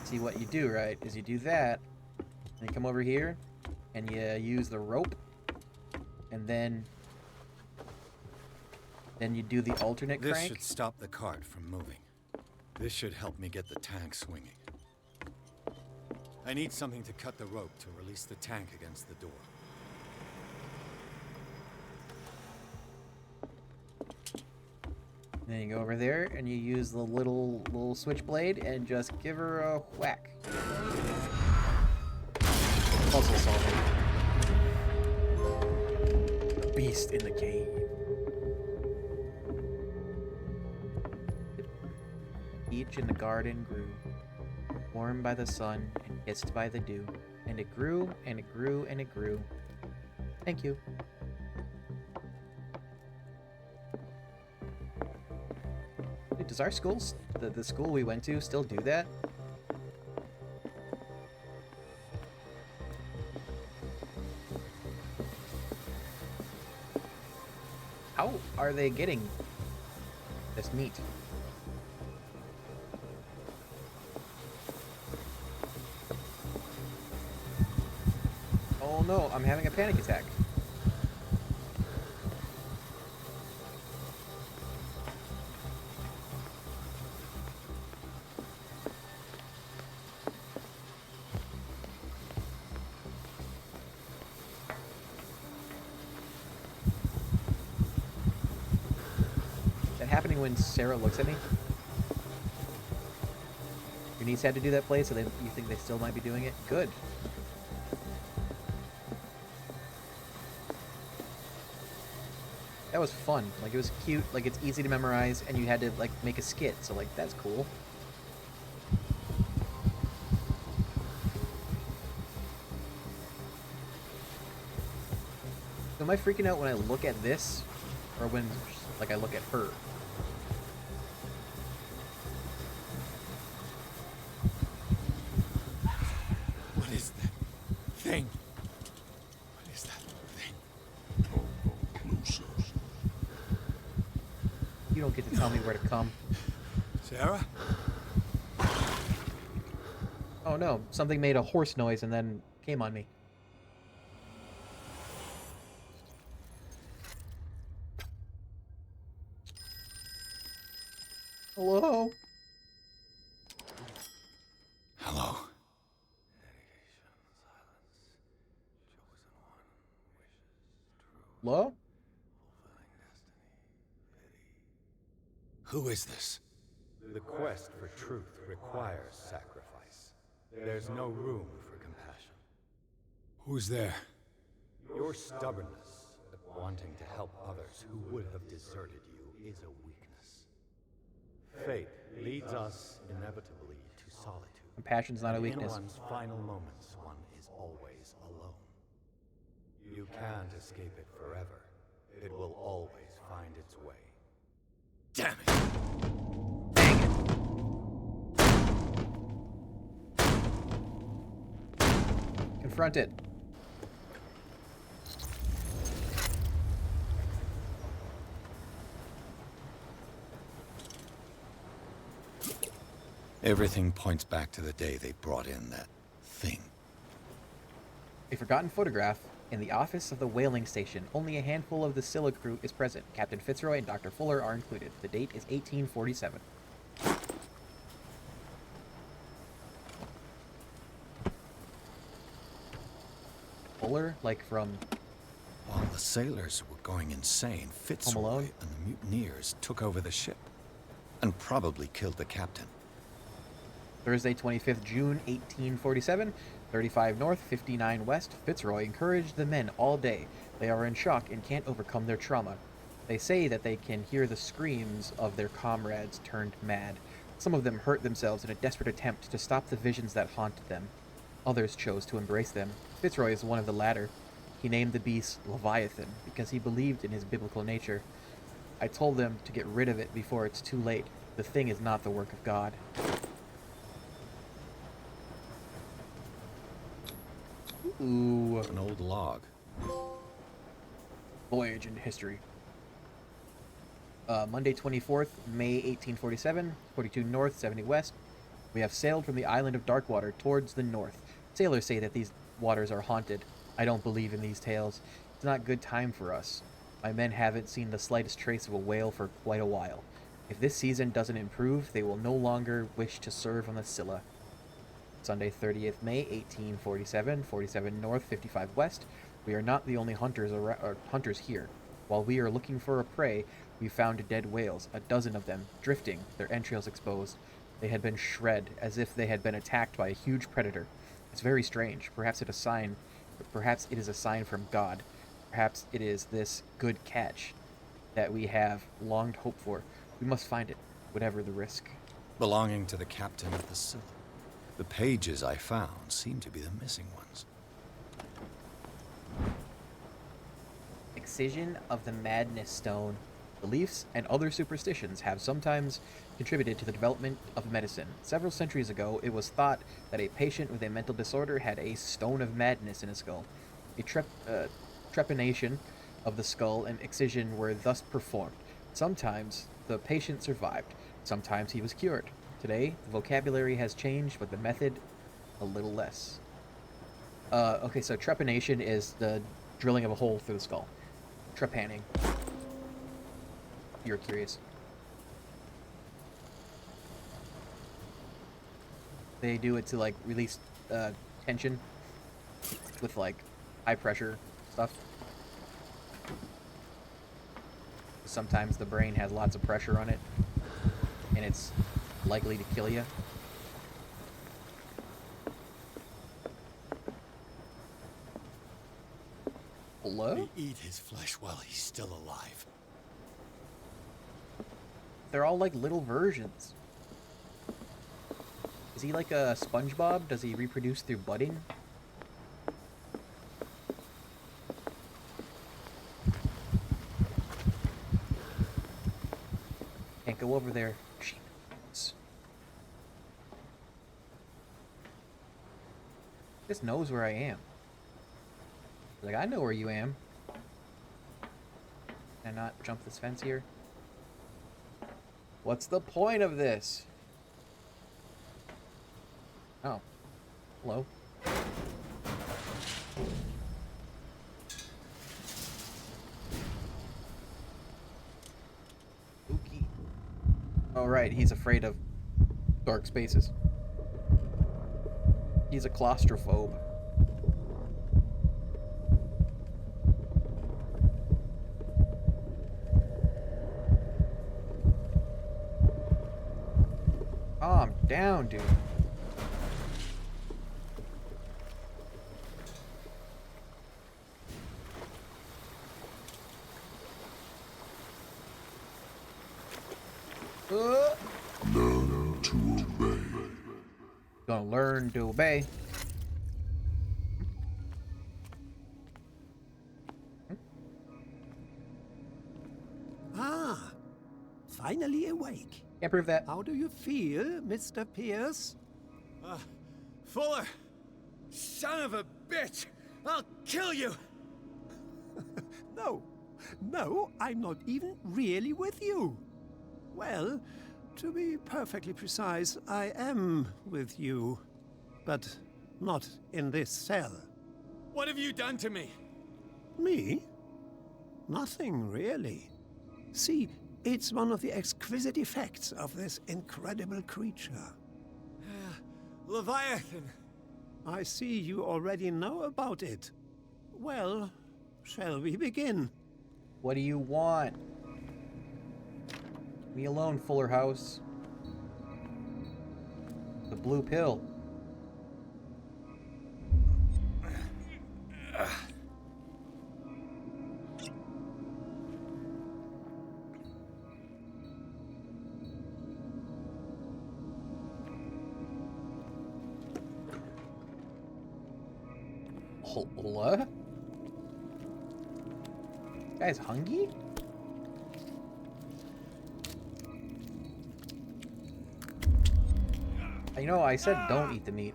See, what you do, right, is you do that, and you come over here, and you use the rope, and then you do the alternate This crank. should stop the cart from moving. This should help me get the tank swinging. I need something to cut the rope to release the tank against the door. Then you go over there, and you use the little switchblade, and just give her a whack. Puzzle solving. The beast in the cave. Each in the garden grew, warmed by the sun and kissed by the dew. And it grew, and it grew, and it grew. Thank you. Wait, does our school, the school we went to, still do that? How are they getting this meat? Oh no, I'm having a panic attack. Is that happening when Sarah looks at me? Your niece had to do that play, so you think they still might be doing it? Good. That was fun. Like, it was cute, like, it's easy to memorize, and you had to, like, make a skit, so, like, that's cool. So am I freaking out when I look at this, or when, like, I look at her? What is that thing? What is that thing? Closer. You don't get to tell me where to come. Sarah? Oh no, something made a horse noise and then came on me. Hello? Hello. Hello? Who is this? The quest for truth requires sacrifice. There's no room for compassion. Who's there? Your stubbornness at wanting to help others who would have deserted you is a weakness. Fate leads us inevitably to solitude. Compassion's not a weakness. In one's final moments, one is always alone. You can't escape it forever. It will always find its way. Damn it! Confront it. Everything points back to the day they brought in that thing. A forgotten photograph. In the office of the whaling station, only a handful of the Scylla crew is present. Captain Fitzroy and Dr. Fuller are included. The date is 1847. Fuller? Like from... While the sailors were going insane, Fitzroy and the mutineers took over the ship. And probably killed the captain. Thursday, 25th June, 1847, 35 north, 59 west. Fitzroy encouraged the men all day. They are in shock and can't overcome their trauma. They say that they can hear the screams of their comrades turned mad. Some of them hurt themselves in a desperate attempt to stop the visions that haunted them. Others chose to embrace them. Fitzroy is one of the latter. He named the beast Leviathan because he believed in his biblical nature. I told them to get rid of it before it's too late. The thing is not the work of God. Ooh. An old log. Voyage in history. Monday, 24th, May 1847, 42 north, 70 west. We have sailed from the island of Darkwater towards the north. Sailors say that these waters are haunted. I don't believe in these tales. It's not good time for us. My men haven't seen the slightest trace of a whale for quite a while. If this season doesn't improve, they will no longer wish to serve on the Scylla. Sunday, 30th May, 1847, 47 north, 55 west. We are not the only hunters here. While we are looking for a prey, we found dead whales, a dozen of them, drifting, their entrails exposed. They had been shred, as if they had been attacked by a huge predator. It's very strange. Perhaps it is a sign from God. Perhaps it is this good catch that we have longed hope for. We must find it, whatever the risk. Belonging to the captain of the Scylla. The pages I found seem to be the missing ones. Excision of the Madness Stone. Beliefs and other superstitions have sometimes contributed to the development of medicine. Several centuries ago, it was thought that a patient with a mental disorder had a stone of madness in his skull. A trepanation of the skull and excision were thus performed. Sometimes the patient survived. Sometimes he was cured. Today, the vocabulary has changed, but the method a little less. Okay, so trepanation is the drilling of a hole through the skull. Trepanning. You're curious. They do it to, like, release tension with, like, high pressure stuff. Sometimes the brain has lots of pressure on it, and it's likely to kill you. Hello? We eat his flesh while he's still alive. They're all like little versions. Is he like a SpongeBob? Does he reproduce through budding? Can't go over there. She knows. Just knows where I am. Like, I know where you am. Can I not jump this fence here? What's the point of this? Oh. Hello. Spooky. Oh, right, he's afraid of dark spaces. He's a claustrophobe. Calm down, dude. Learn to obey. Gonna learn to obey. Ah, finally awake. Can't prove that. How do you feel, Mr. Pierce? Fuller! Son of a bitch! I'll kill you! No, I'm not even really with you. Well, to be perfectly precise, I am with you. But not in this cell. What have you done to me? Me? Nothing, really. See, it's one of the exquisite effects of this incredible creature. Leviathan! I see you already know about it. Well, shall we begin? What do you want? Leave me alone, Fuller House. The blue pill. What? Guy's hungry? You know, I said don't eat the meat.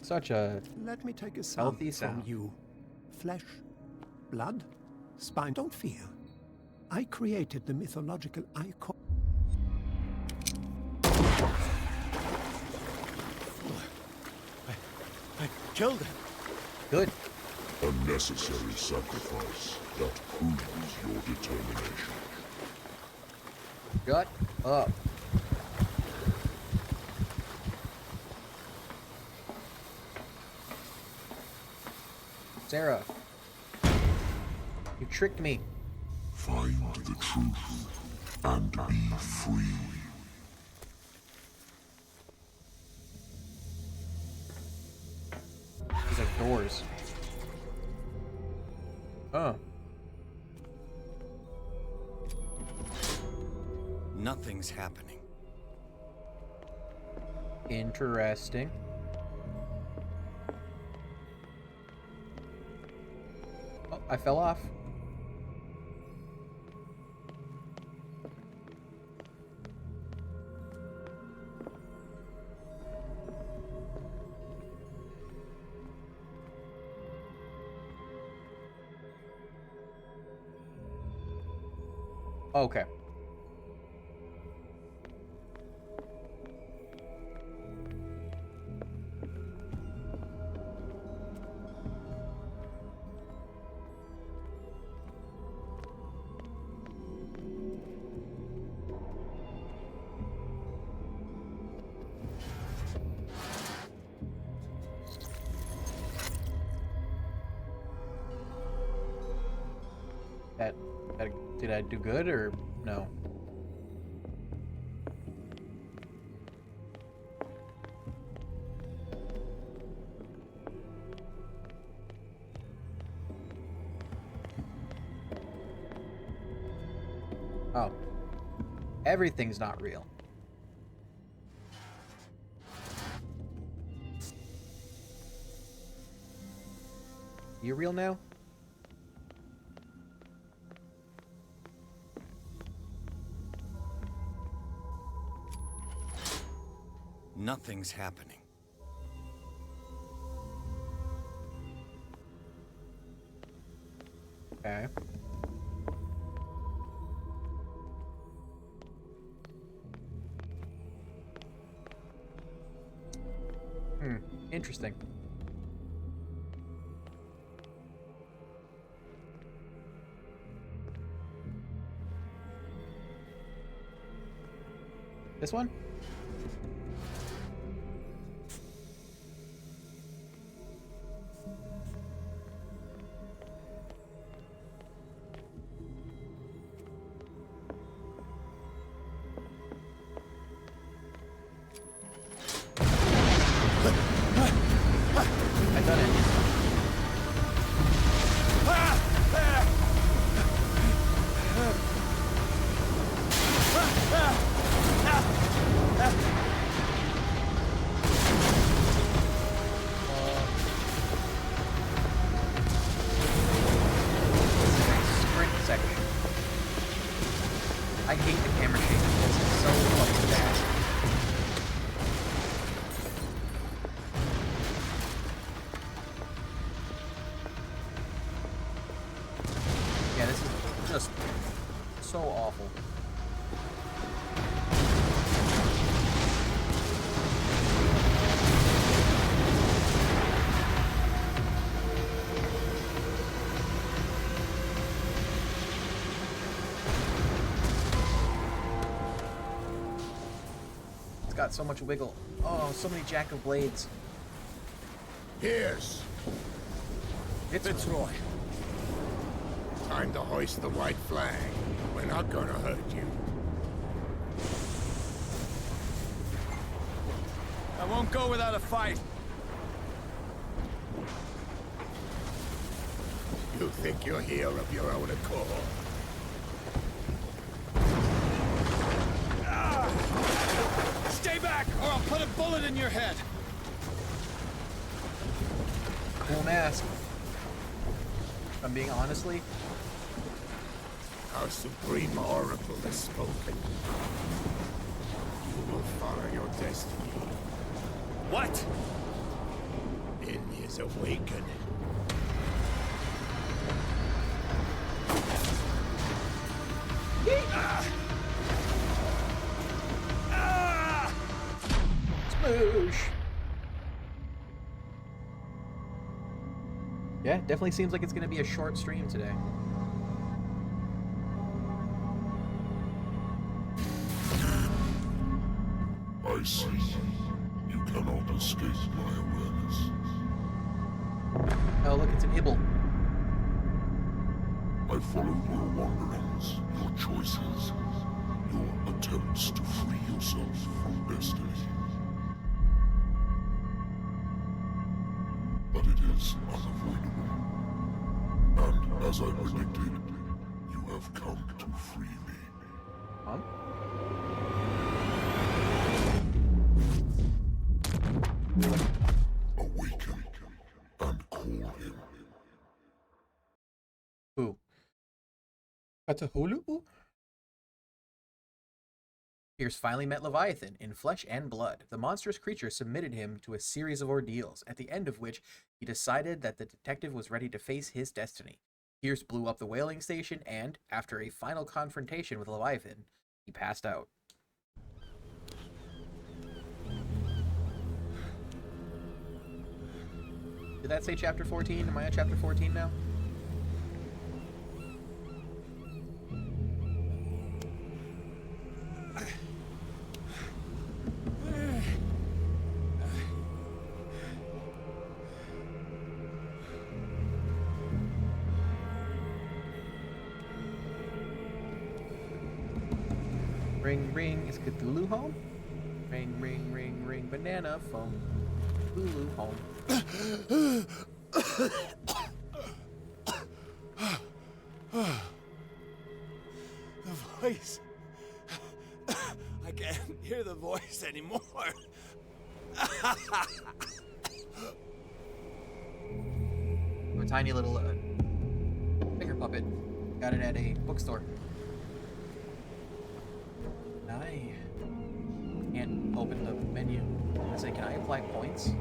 Such a Let me take a healthy sample from sound. you. Flesh, blood, spine. Don't fear. I created the mythological icon. I killed him. Good. A necessary sacrifice that proves your determination. Shut up. Sarah. You tricked me. Find the truth and be free. These are doors. Oh. Nothing's happening. Interesting. Oh, I fell off. Okay. Did I do good or no? Oh. Everything's not real. You real now? Nothing's happening. Okay. Interesting. This one? I done it. Sprint section. I hate the camera shake. This is so fucking bad. Yeah, this is just so awful. It's got so much wiggle. Oh, so many jack of blades. Pierce. Fitzroy. Time to hoist the white flag. We're not gonna hurt you. I won't go without a fight. You think you're here of your own accord? Stay back, or I'll put a bullet in your head. Cool mask. If I'm being honestly. Our supreme oracle has spoken. You will follow your destiny. What? In his awakening. Smoosh. Yeah, definitely seems like it's going to be a short stream today. I see. You cannot escape my awareness. Oh, look, it's an Ibble. I followed your wanderings, your choices, your attempts to free yourself from destiny. But it is unavoidable. And as I predicted, you have come to free me. Huh? Awaken and call him. Who? Cthulhu? Pierce finally met Leviathan in flesh and blood. The monstrous creature submitted him to a series of ordeals, at the end of which he decided that the detective was ready to face his destiny. Pierce blew up the whaling station and, after a final confrontation with Leviathan, he passed out. Did that say chapter 14? Am I on chapter 14 now? Ring, ring, is Cthulhu home? Ring, ring, ring, ring, banana phone. Cthulhu home. The voice. I can't hear the voice anymore. A tiny little finger puppet. Got it at a bookstore. I can't open the menu. I say, can I apply points?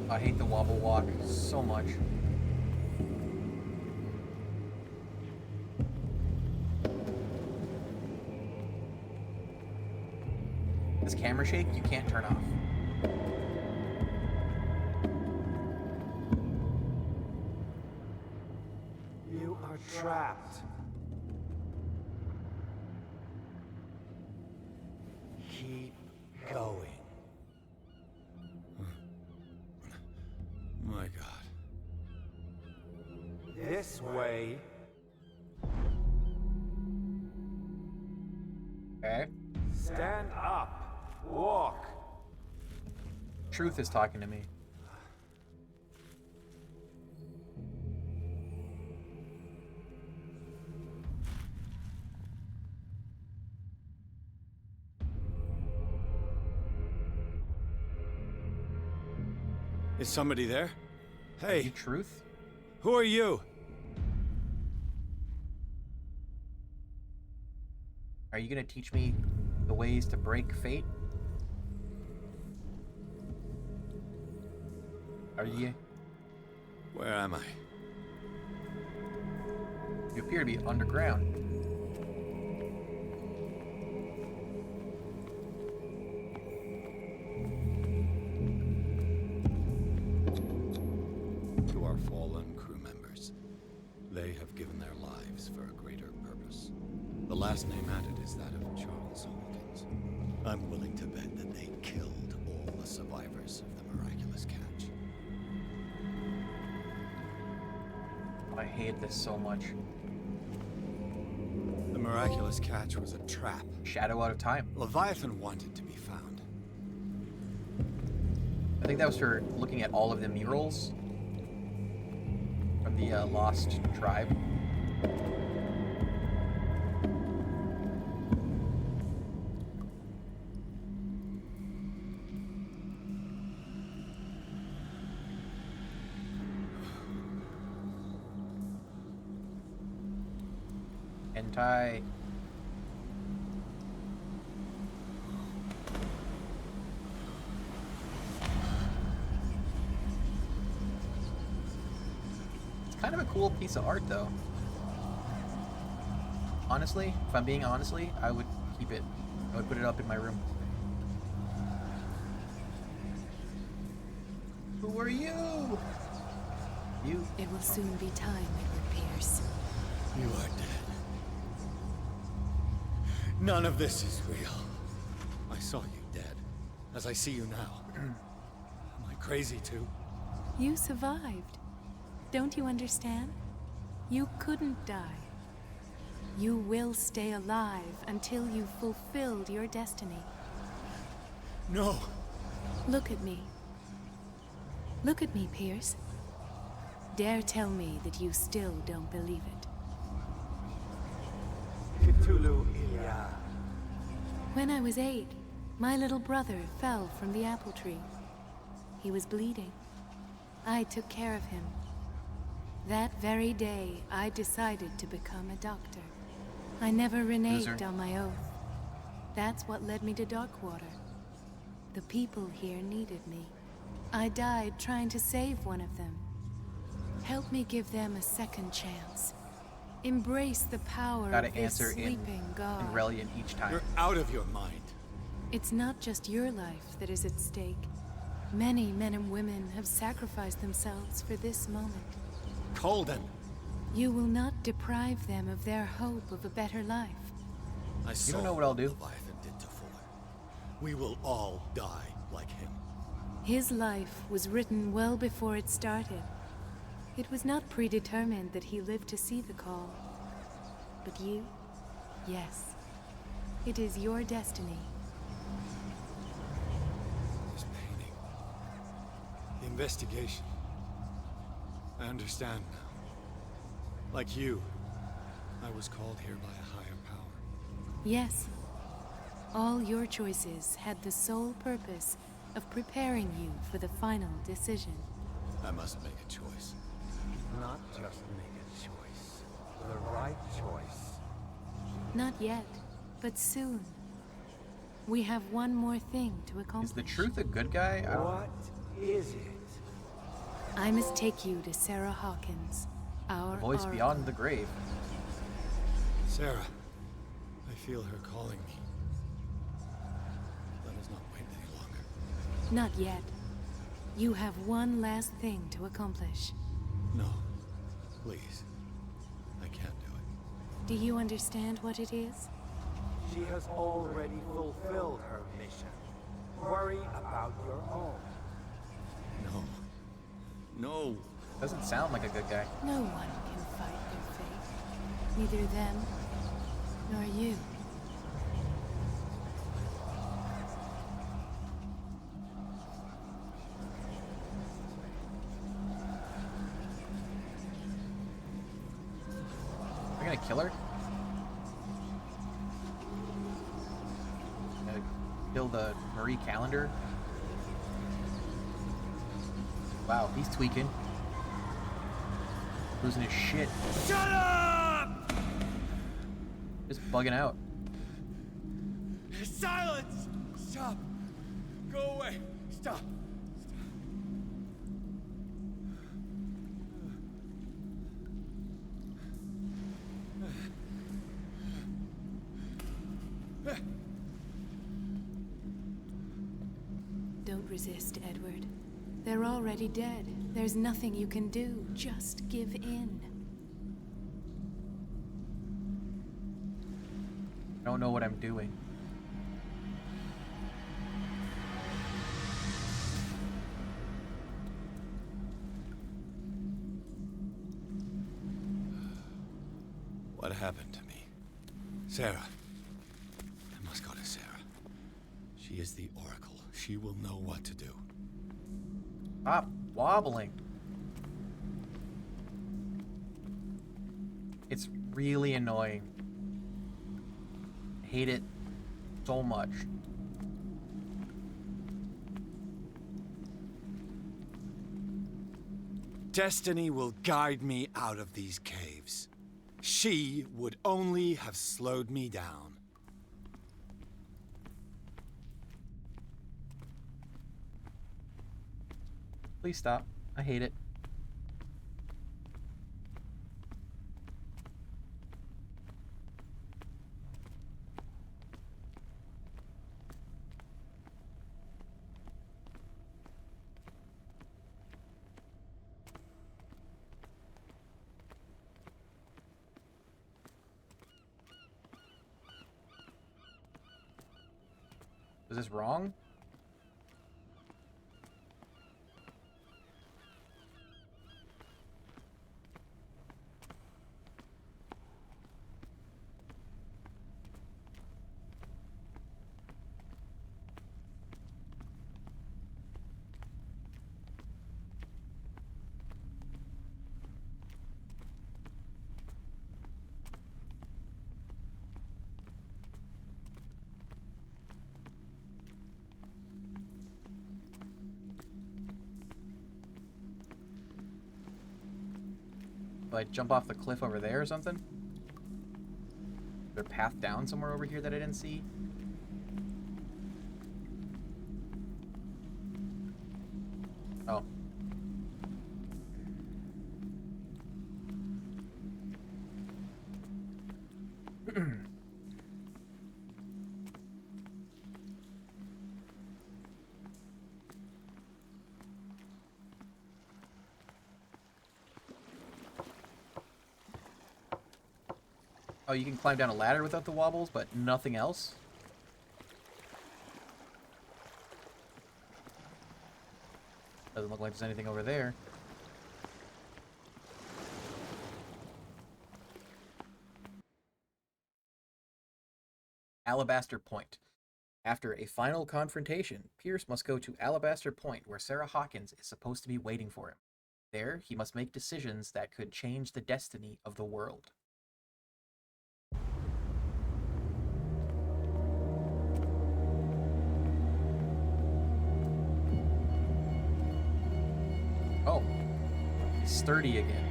I hate the wobble walk so much. This camera shake you can't turn off. are trapped. Keep going. My God. This way. Okay. Stand up. Walk. Truth is talking to me. Is somebody there? Hey. Truth? Who are you? Are you gonna teach me the ways to break fate? Are you? Where am I? You appear to be underground. To our fallen crew members. They have given their lives for a greater purpose. The last name added is that of Charles Hawkins. I'm willing to bet that they killed all the survivors of the miraculous catch. I hate this so much. The miraculous catch was a trap. Shadow out of time. Leviathan wanted to be found. I think that was for looking at all of the murals from the lost tribe. Hentai. It's kind of a cool piece of art, though. Honestly, if I'm being honestly, I would keep it. I would put it up in my room. Who are you? You. It will soon be time, Edward Pierce. You are dead. None of this is real. I saw you dead, as I see you now. Am I crazy too? You survived. Don't you understand? You couldn't die. You will stay alive until you've fulfilled your destiny. No. Look at me. Look at me, Pierce. Dare tell me that you still don't believe it. Cthulhu Ilya. When I was 8, my little brother fell from the apple tree. He was bleeding. I took care of him. That very day, I decided to become a doctor. I never reneged on my oath. That's what led me to Darkwater. The people here needed me. I died trying to save one of them. Help me give them a second chance. Embrace the power Gotta of this answer sleeping god. in Reliant each time. You're out of your mind. It's not just your life that is at stake. Many men and women have sacrificed themselves for this moment. Colden! You will not deprive them of their hope of a better life. I saw You don't know what I'll do. Leviathan did to Fuller. We will all die like him. His life was written well before it started. It was not predetermined that he lived to see the call. But you? Yes. It is your destiny. This painting. The investigation. I understand now. Like you, I was called here by a higher power. Yes. All your choices had the sole purpose of preparing you for the final decision. I must make a choice. Not just make a choice. The right choice. Not yet, but soon. We have one more thing to accomplish. Is the truth a good guy? What is it? I must take you to Sarah Hawkins, our Voice oracle. beyond the grave. Sarah, I feel her calling me. Let us not wait any longer. Not yet. You have one last thing to accomplish. No, please. Do you understand what it is? She has already fulfilled her mission. Worry about your own. No. No. Doesn't sound like a good guy. No one can fight their fate. Neither them, nor you. We're gonna kill her? Gonna kill the Marie Calendar? Wow, he's tweaking. Losing his shit. Shut up! Just bugging out. Silence! Stop! Go away! Stop! Don't resist, Edward. They're already dead. There's nothing you can do. Just give in. I don't know what I'm doing. What happened to me? Sarah. I must go to Sarah. She is the Oracle. She will know what to do. Stop wobbling. It's really annoying. I hate it so much. Destiny will guide me out of these caves. She would only have slowed me down. Please stop. I hate it. Is this wrong? Do I jump off the cliff over there or something? Is there a path down somewhere over here that I didn't see? Oh. Oh, you can climb down a ladder without the wobbles, but nothing else? Doesn't look like there's anything over there. Alabaster Point. After a final confrontation, Pierce must go to Alabaster Point, where Sarah Hawkins is supposed to be waiting for him. There, he must make decisions that could change the destiny of the world. Oh, he's sturdy again.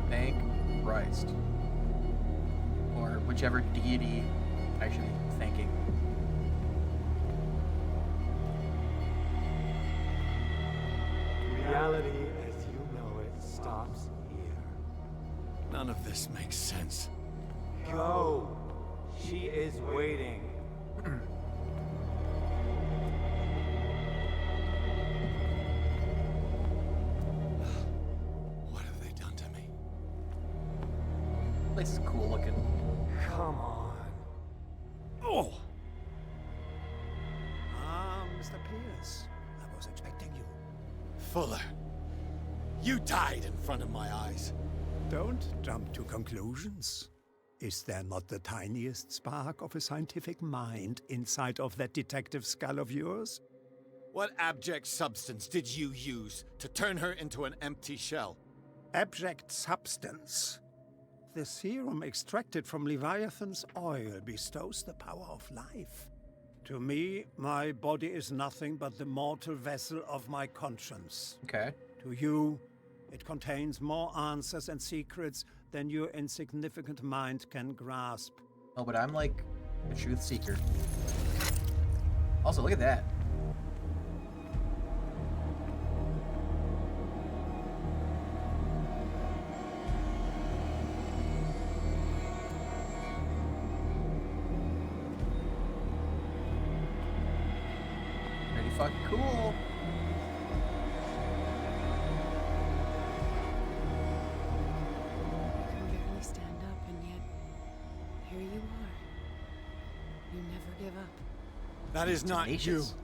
Thank Christ. Or whichever deity I should be thanking. Reality as you know it stops here. None of this makes sense. Go! She is waiting. What have they done Place is cool looking. Come on. Oh! Ah, Mr. Pierce. I was expecting you. Fuller, you died in front of my eyes. Don't jump to conclusions. Is there not the tiniest spark of a scientific mind inside of that detective skull of yours? What abject substance did you use to turn her into an empty shell? Abject substance. The serum extracted from Leviathan's oil bestows the power of life. To me, my body is nothing but the mortal vessel of my conscience. Okay. To you, it contains more answers and secrets than your insignificant mind can grasp. Oh, but I'm like a truth seeker. Also, look at that. Pretty fucking cool. Stand up, and yet here you are. You never give up. That is not you. Tenacious.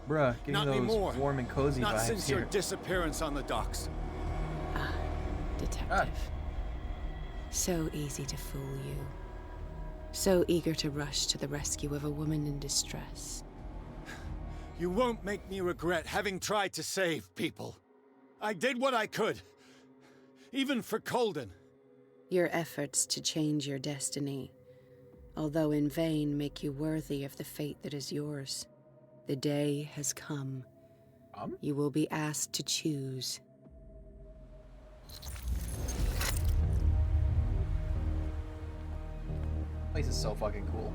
Bruh, getting Not those anymore. warm and cozy Not vibes since here. your disappearance on the docks. Detective. So easy to fool you. So eager to rush to the rescue of a woman in distress. You won't make me regret having tried to save people. I did what I could. Even for Colden. Your efforts to change your destiny, although in vain, make you worthy of the fate that is yours. The day has come. You will be asked to choose. Place is so fucking cool.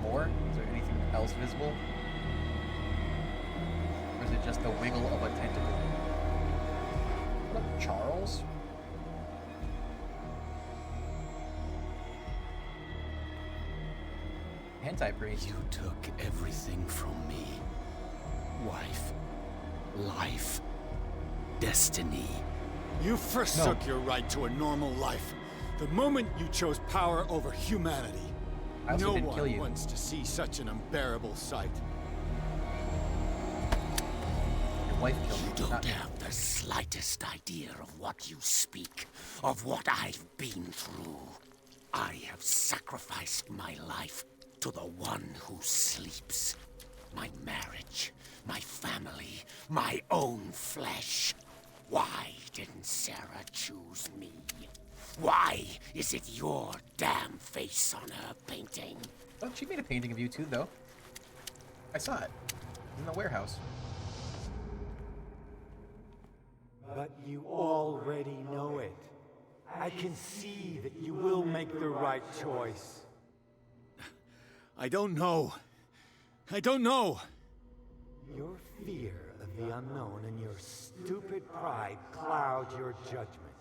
More? Is there anything else visible? Or is it just the wiggle of a tentacle? What up, Charles? Hentai priest. You took everything from me. Wife, life, destiny. You forsook your right to a normal life. The moment you chose power over humanity. I also No didn't kill one you. wants to see such an unbearable sight. Your wife killed You me. don't not me. have the slightest idea of what you speak, of what I've been through. I have sacrificed my life to the one who sleeps. My marriage, my family, my own flesh. Why didn't Sarah choose me? Why is it your damn face on her painting? Oh, she made a painting of you too, though. I saw it. In the warehouse. But you already know it. I can see that you will make the right choice. I don't know. I don't know. Your fear of the unknown and your stupid pride cloud your judgment.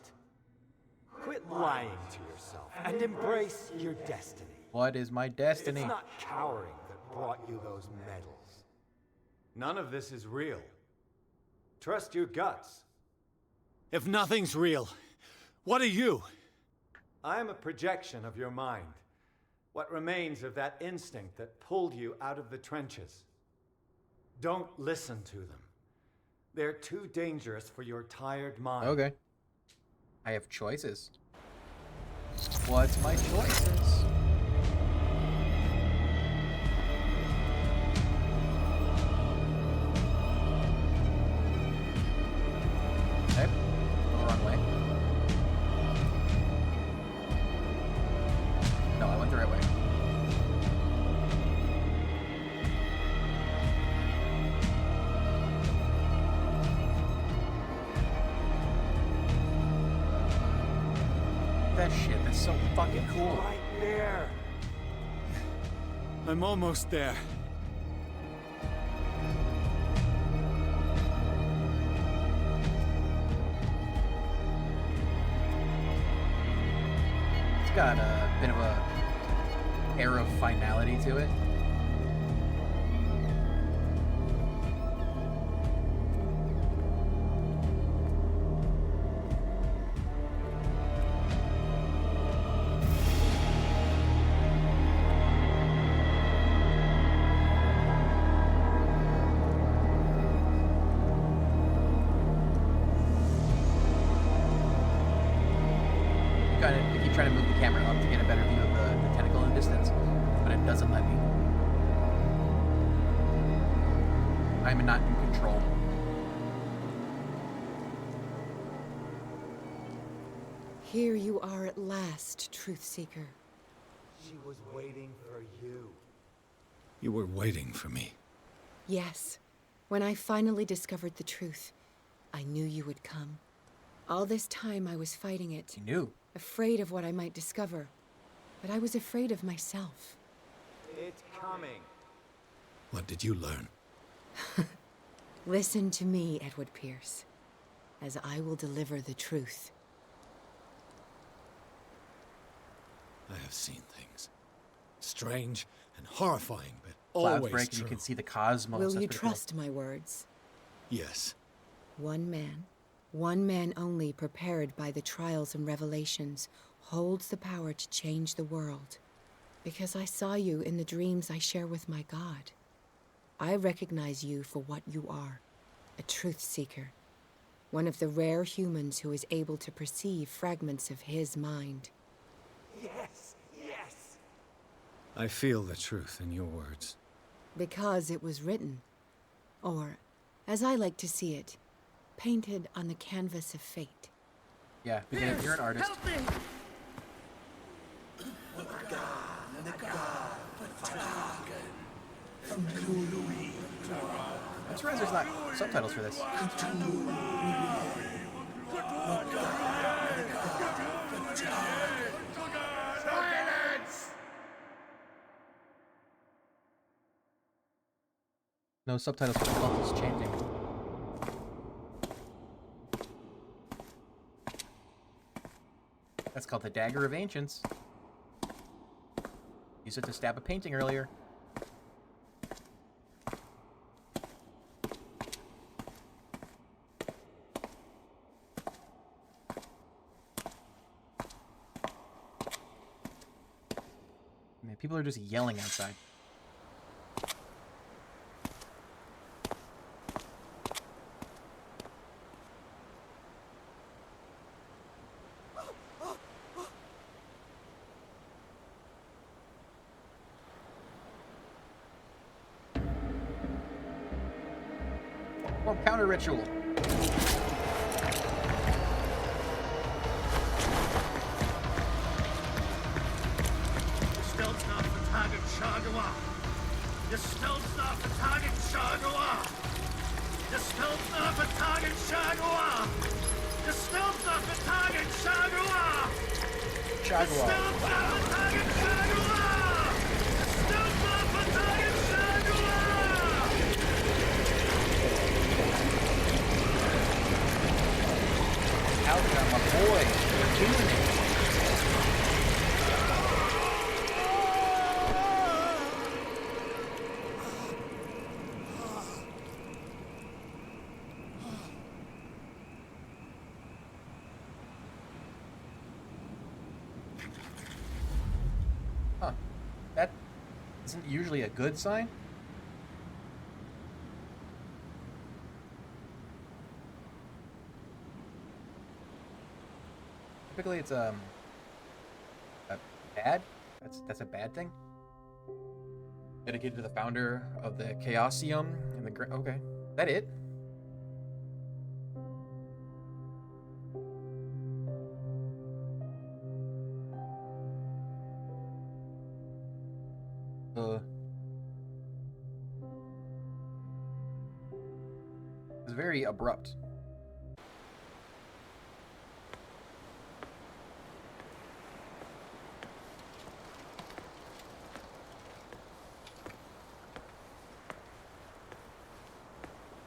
Quit lying to yourself and embrace your destiny. What is my destiny? It's not cowering that brought you those medals. None of this is real. Trust your guts. If nothing's real, what are you? I am a projection of your mind. What remains of that instinct that pulled you out of the trenches. Don't listen to them. They're too dangerous for your tired mind. Okay. I have choices. What's my choices? Okay. The wrong way. No, I went the right way. That shit, that's so fucking cool. Right there. I'm almost there. It's got a bit of a air of finality to it. If you try to move the camera up to get a better view of the tentacle in the distance, but it doesn't let me. I'm not in control. Here you are at last, Truth Seeker. She was waiting for you. You were waiting for me. Yes. When I finally discovered the truth, I knew you would come. All this time I was fighting it. You knew. Afraid of what I might discover. But I was afraid of myself. It's coming. What did you learn? Listen to me, Edward Pierce, as I will deliver the truth. I have seen things. Strange and horrifying, but Clouds always break true. and you can see the cosmos. Will That's you pretty cool. trust my words? Yes. One man only prepared by the trials and revelations, holds the power to change the world. Because I saw you in the dreams I share with my God. I recognize you for what you are, a truth seeker. One of the rare humans who is able to perceive fragments of his mind. Yes, yes. I feel the truth in your words. Because it was written. Or, as I like to see it, painted on the canvas of fate. Yeah, because if you're an artist. I'm surprised there's not subtitles for this. No subtitles for cultists chanting. That's called the Dagger of Ancients. Used it to stab a painting earlier. Man, people are just yelling outside. Or counter ritual. Huh. That isn't usually a good sign. Typically it's a bad. That's a bad thing. Dedicated to the founder of the Chaosium and the okay. That it? It's very abrupt.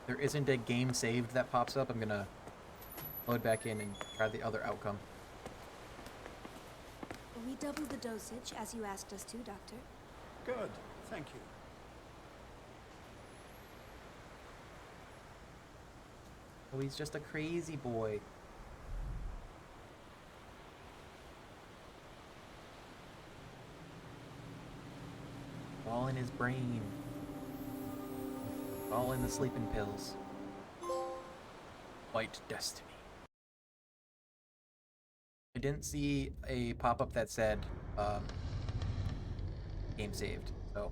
There isn't a game saved that pops up. I'm gonna load back in and try the other outcome. We We doubled the dosage, as you asked us to, Doctor. Good, thank you. Oh, he's just a crazy boy. All in his brain. All in the sleeping pills. White destiny. I didn't see a pop-up that said game saved, so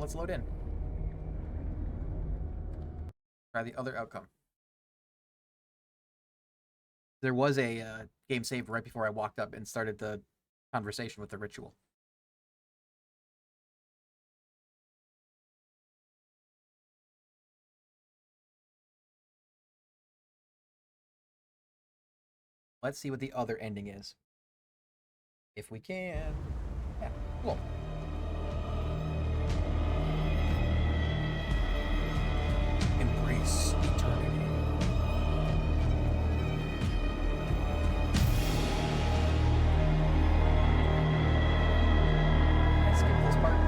let's load in. Try the other outcome. There was a game save right before I walked up and started the conversation with the ritual. Let's see what the other ending is. If we can. Yeah, cool. Embrace eternity. I skip this part.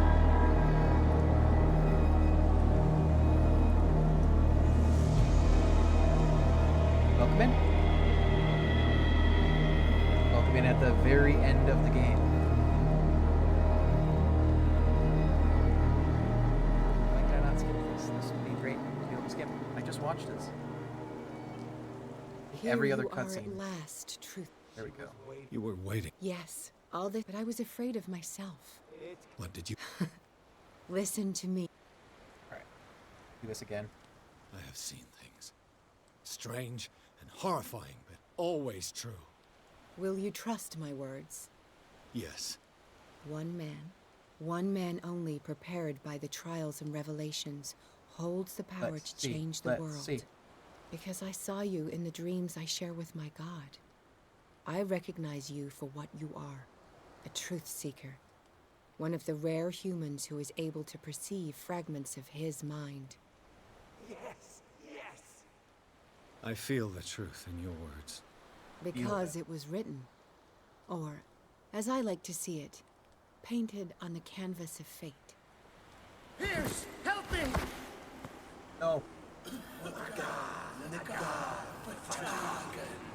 Welcome in. Welcome in at the very end of the game. Why did I not skip this? This would be great to be able to skip. I just watched this. Every other cutscene. At last, truth. There we go. You were waiting. Yes, all this, but I was afraid of myself. What did you... Listen to me. Alright. Do this again. I have seen things. Strange and horrifying, but always true. Will you trust my words? Yes. One man only prepared by the trials and revelations, holds the power to change the world. Because I saw you in the dreams I share with my God. I recognize you for what you are, a truth seeker. One of the rare humans who is able to perceive fragments of his mind. Yes, yes. I feel the truth in your words. Because it was written. Or, as I like to see it, painted on the canvas of fate. Pierce, help me! No.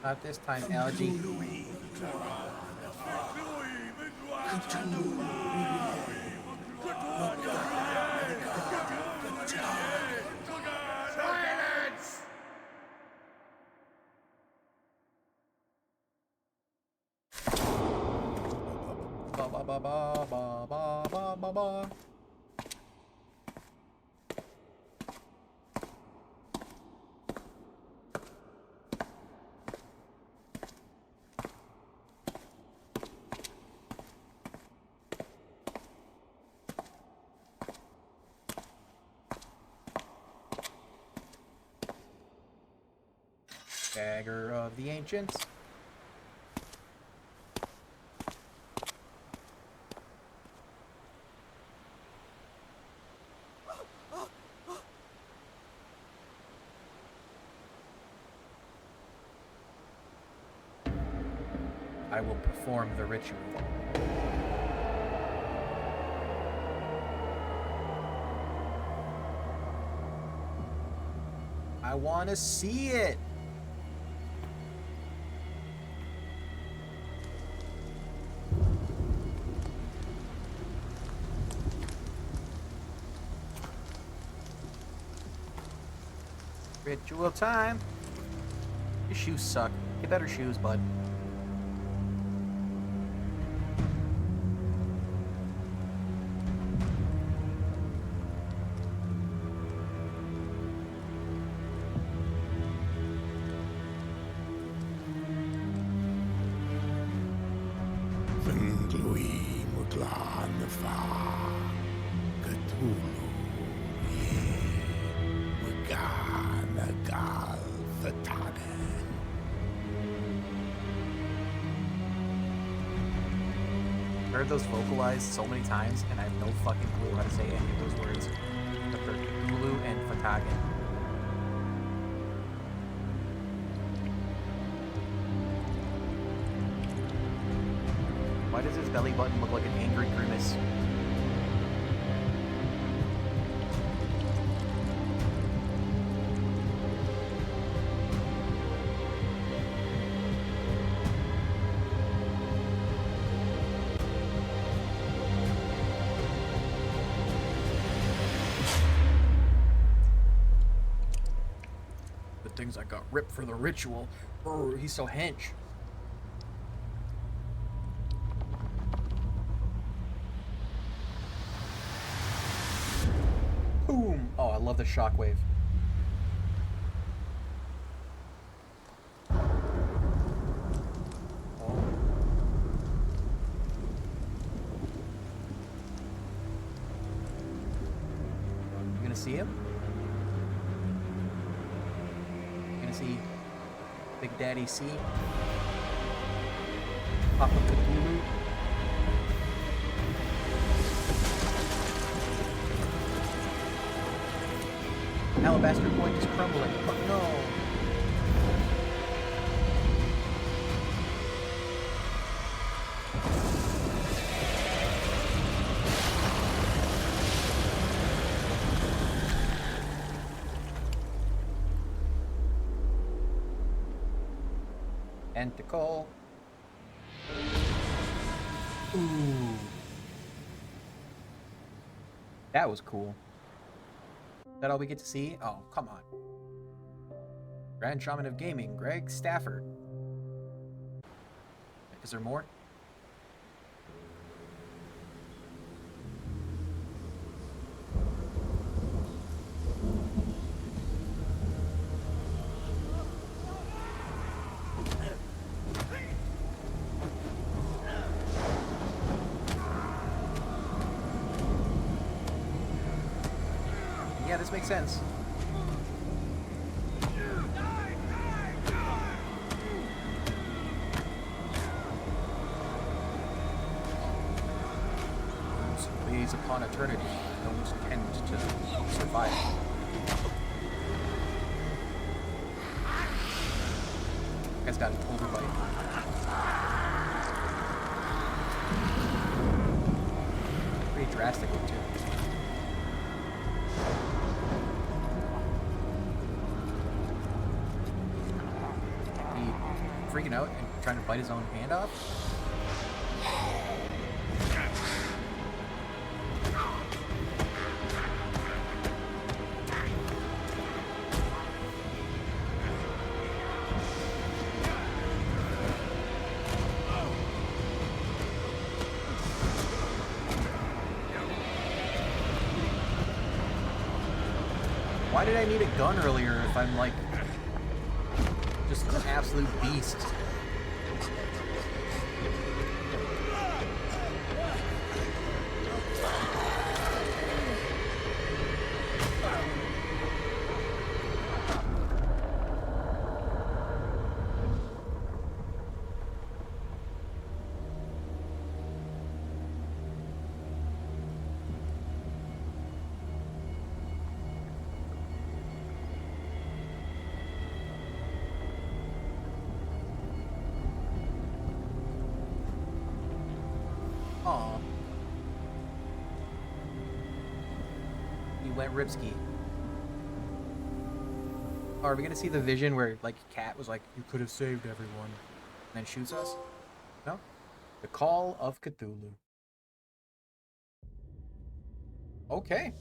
Not this time, Algae. Silence! Ba ba ba ba ba ba ba ba ba. Dagger of the Ancients. I will perform the ritual. I want to see it. Ritual time. Your shoes suck. Get better shoes, bud. Vindlui Muglan Fa Cthulhu Ye Mugana Gal Fatagan. I heard those vocalized so many times, and I have no fucking clue how to say any of those words. But they're Cthulhu and Fatagan. Why does his belly button look like an angry grimace? The things I got ripped for the ritual. Oh, he's so hench. Boom! Oh, I love the shockwave. Oh. You gonna see him? You gonna see Big Daddy C? Papa Cthulhu? Alabaster Point is crumbling. Oh no! Tentacle. Ooh. That was cool. Is that all we get to see? Oh, come on. Grand Shaman of Gaming, Greg Stafford. Is there more? Yeah, this makes sense. These upon eternity don't tend to survive. Guy's got an overbite. Pretty drastic one too. Freaking out and trying to bite his own hand off? Why did I need a gun earlier if I'm like just an absolute beast? Aw. He went Ripski. Oh, are we gonna see the vision where, like, Cat was like, you could have saved everyone, and then shoots us? No? The Call of Cthulhu. Okay.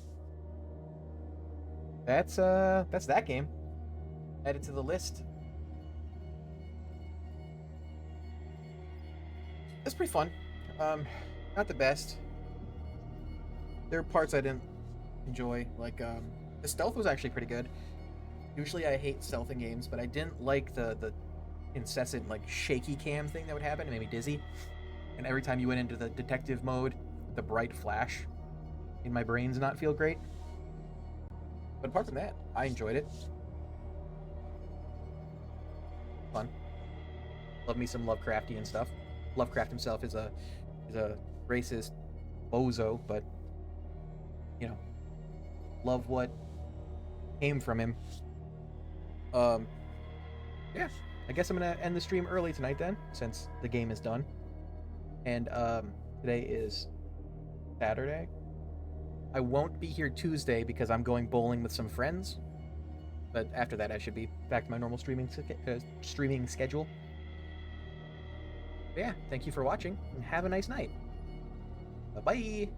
That's that game. Add it to the list. It's pretty fun. Not the best. There are parts I didn't enjoy, like, the stealth was actually pretty good. Usually I hate stealth in games, but I didn't like the incessant, like, shaky cam thing that would happen. It made me dizzy. And every time you went into the detective mode, the bright flash in my brain did not feel great. But apart from that, I enjoyed it. Fun. Love me some Lovecraftian stuff. Lovecraft himself is a racist bozo, but you know, love what came from him. Yeah, I guess I'm gonna end the stream early tonight then, since the game is done. And today is Saturday. I won't be here Tuesday because I'm going bowling with some friends. But after that, I should be back to my normal streaming schedule. But yeah, thank you for watching, and have a nice night. Bye-bye!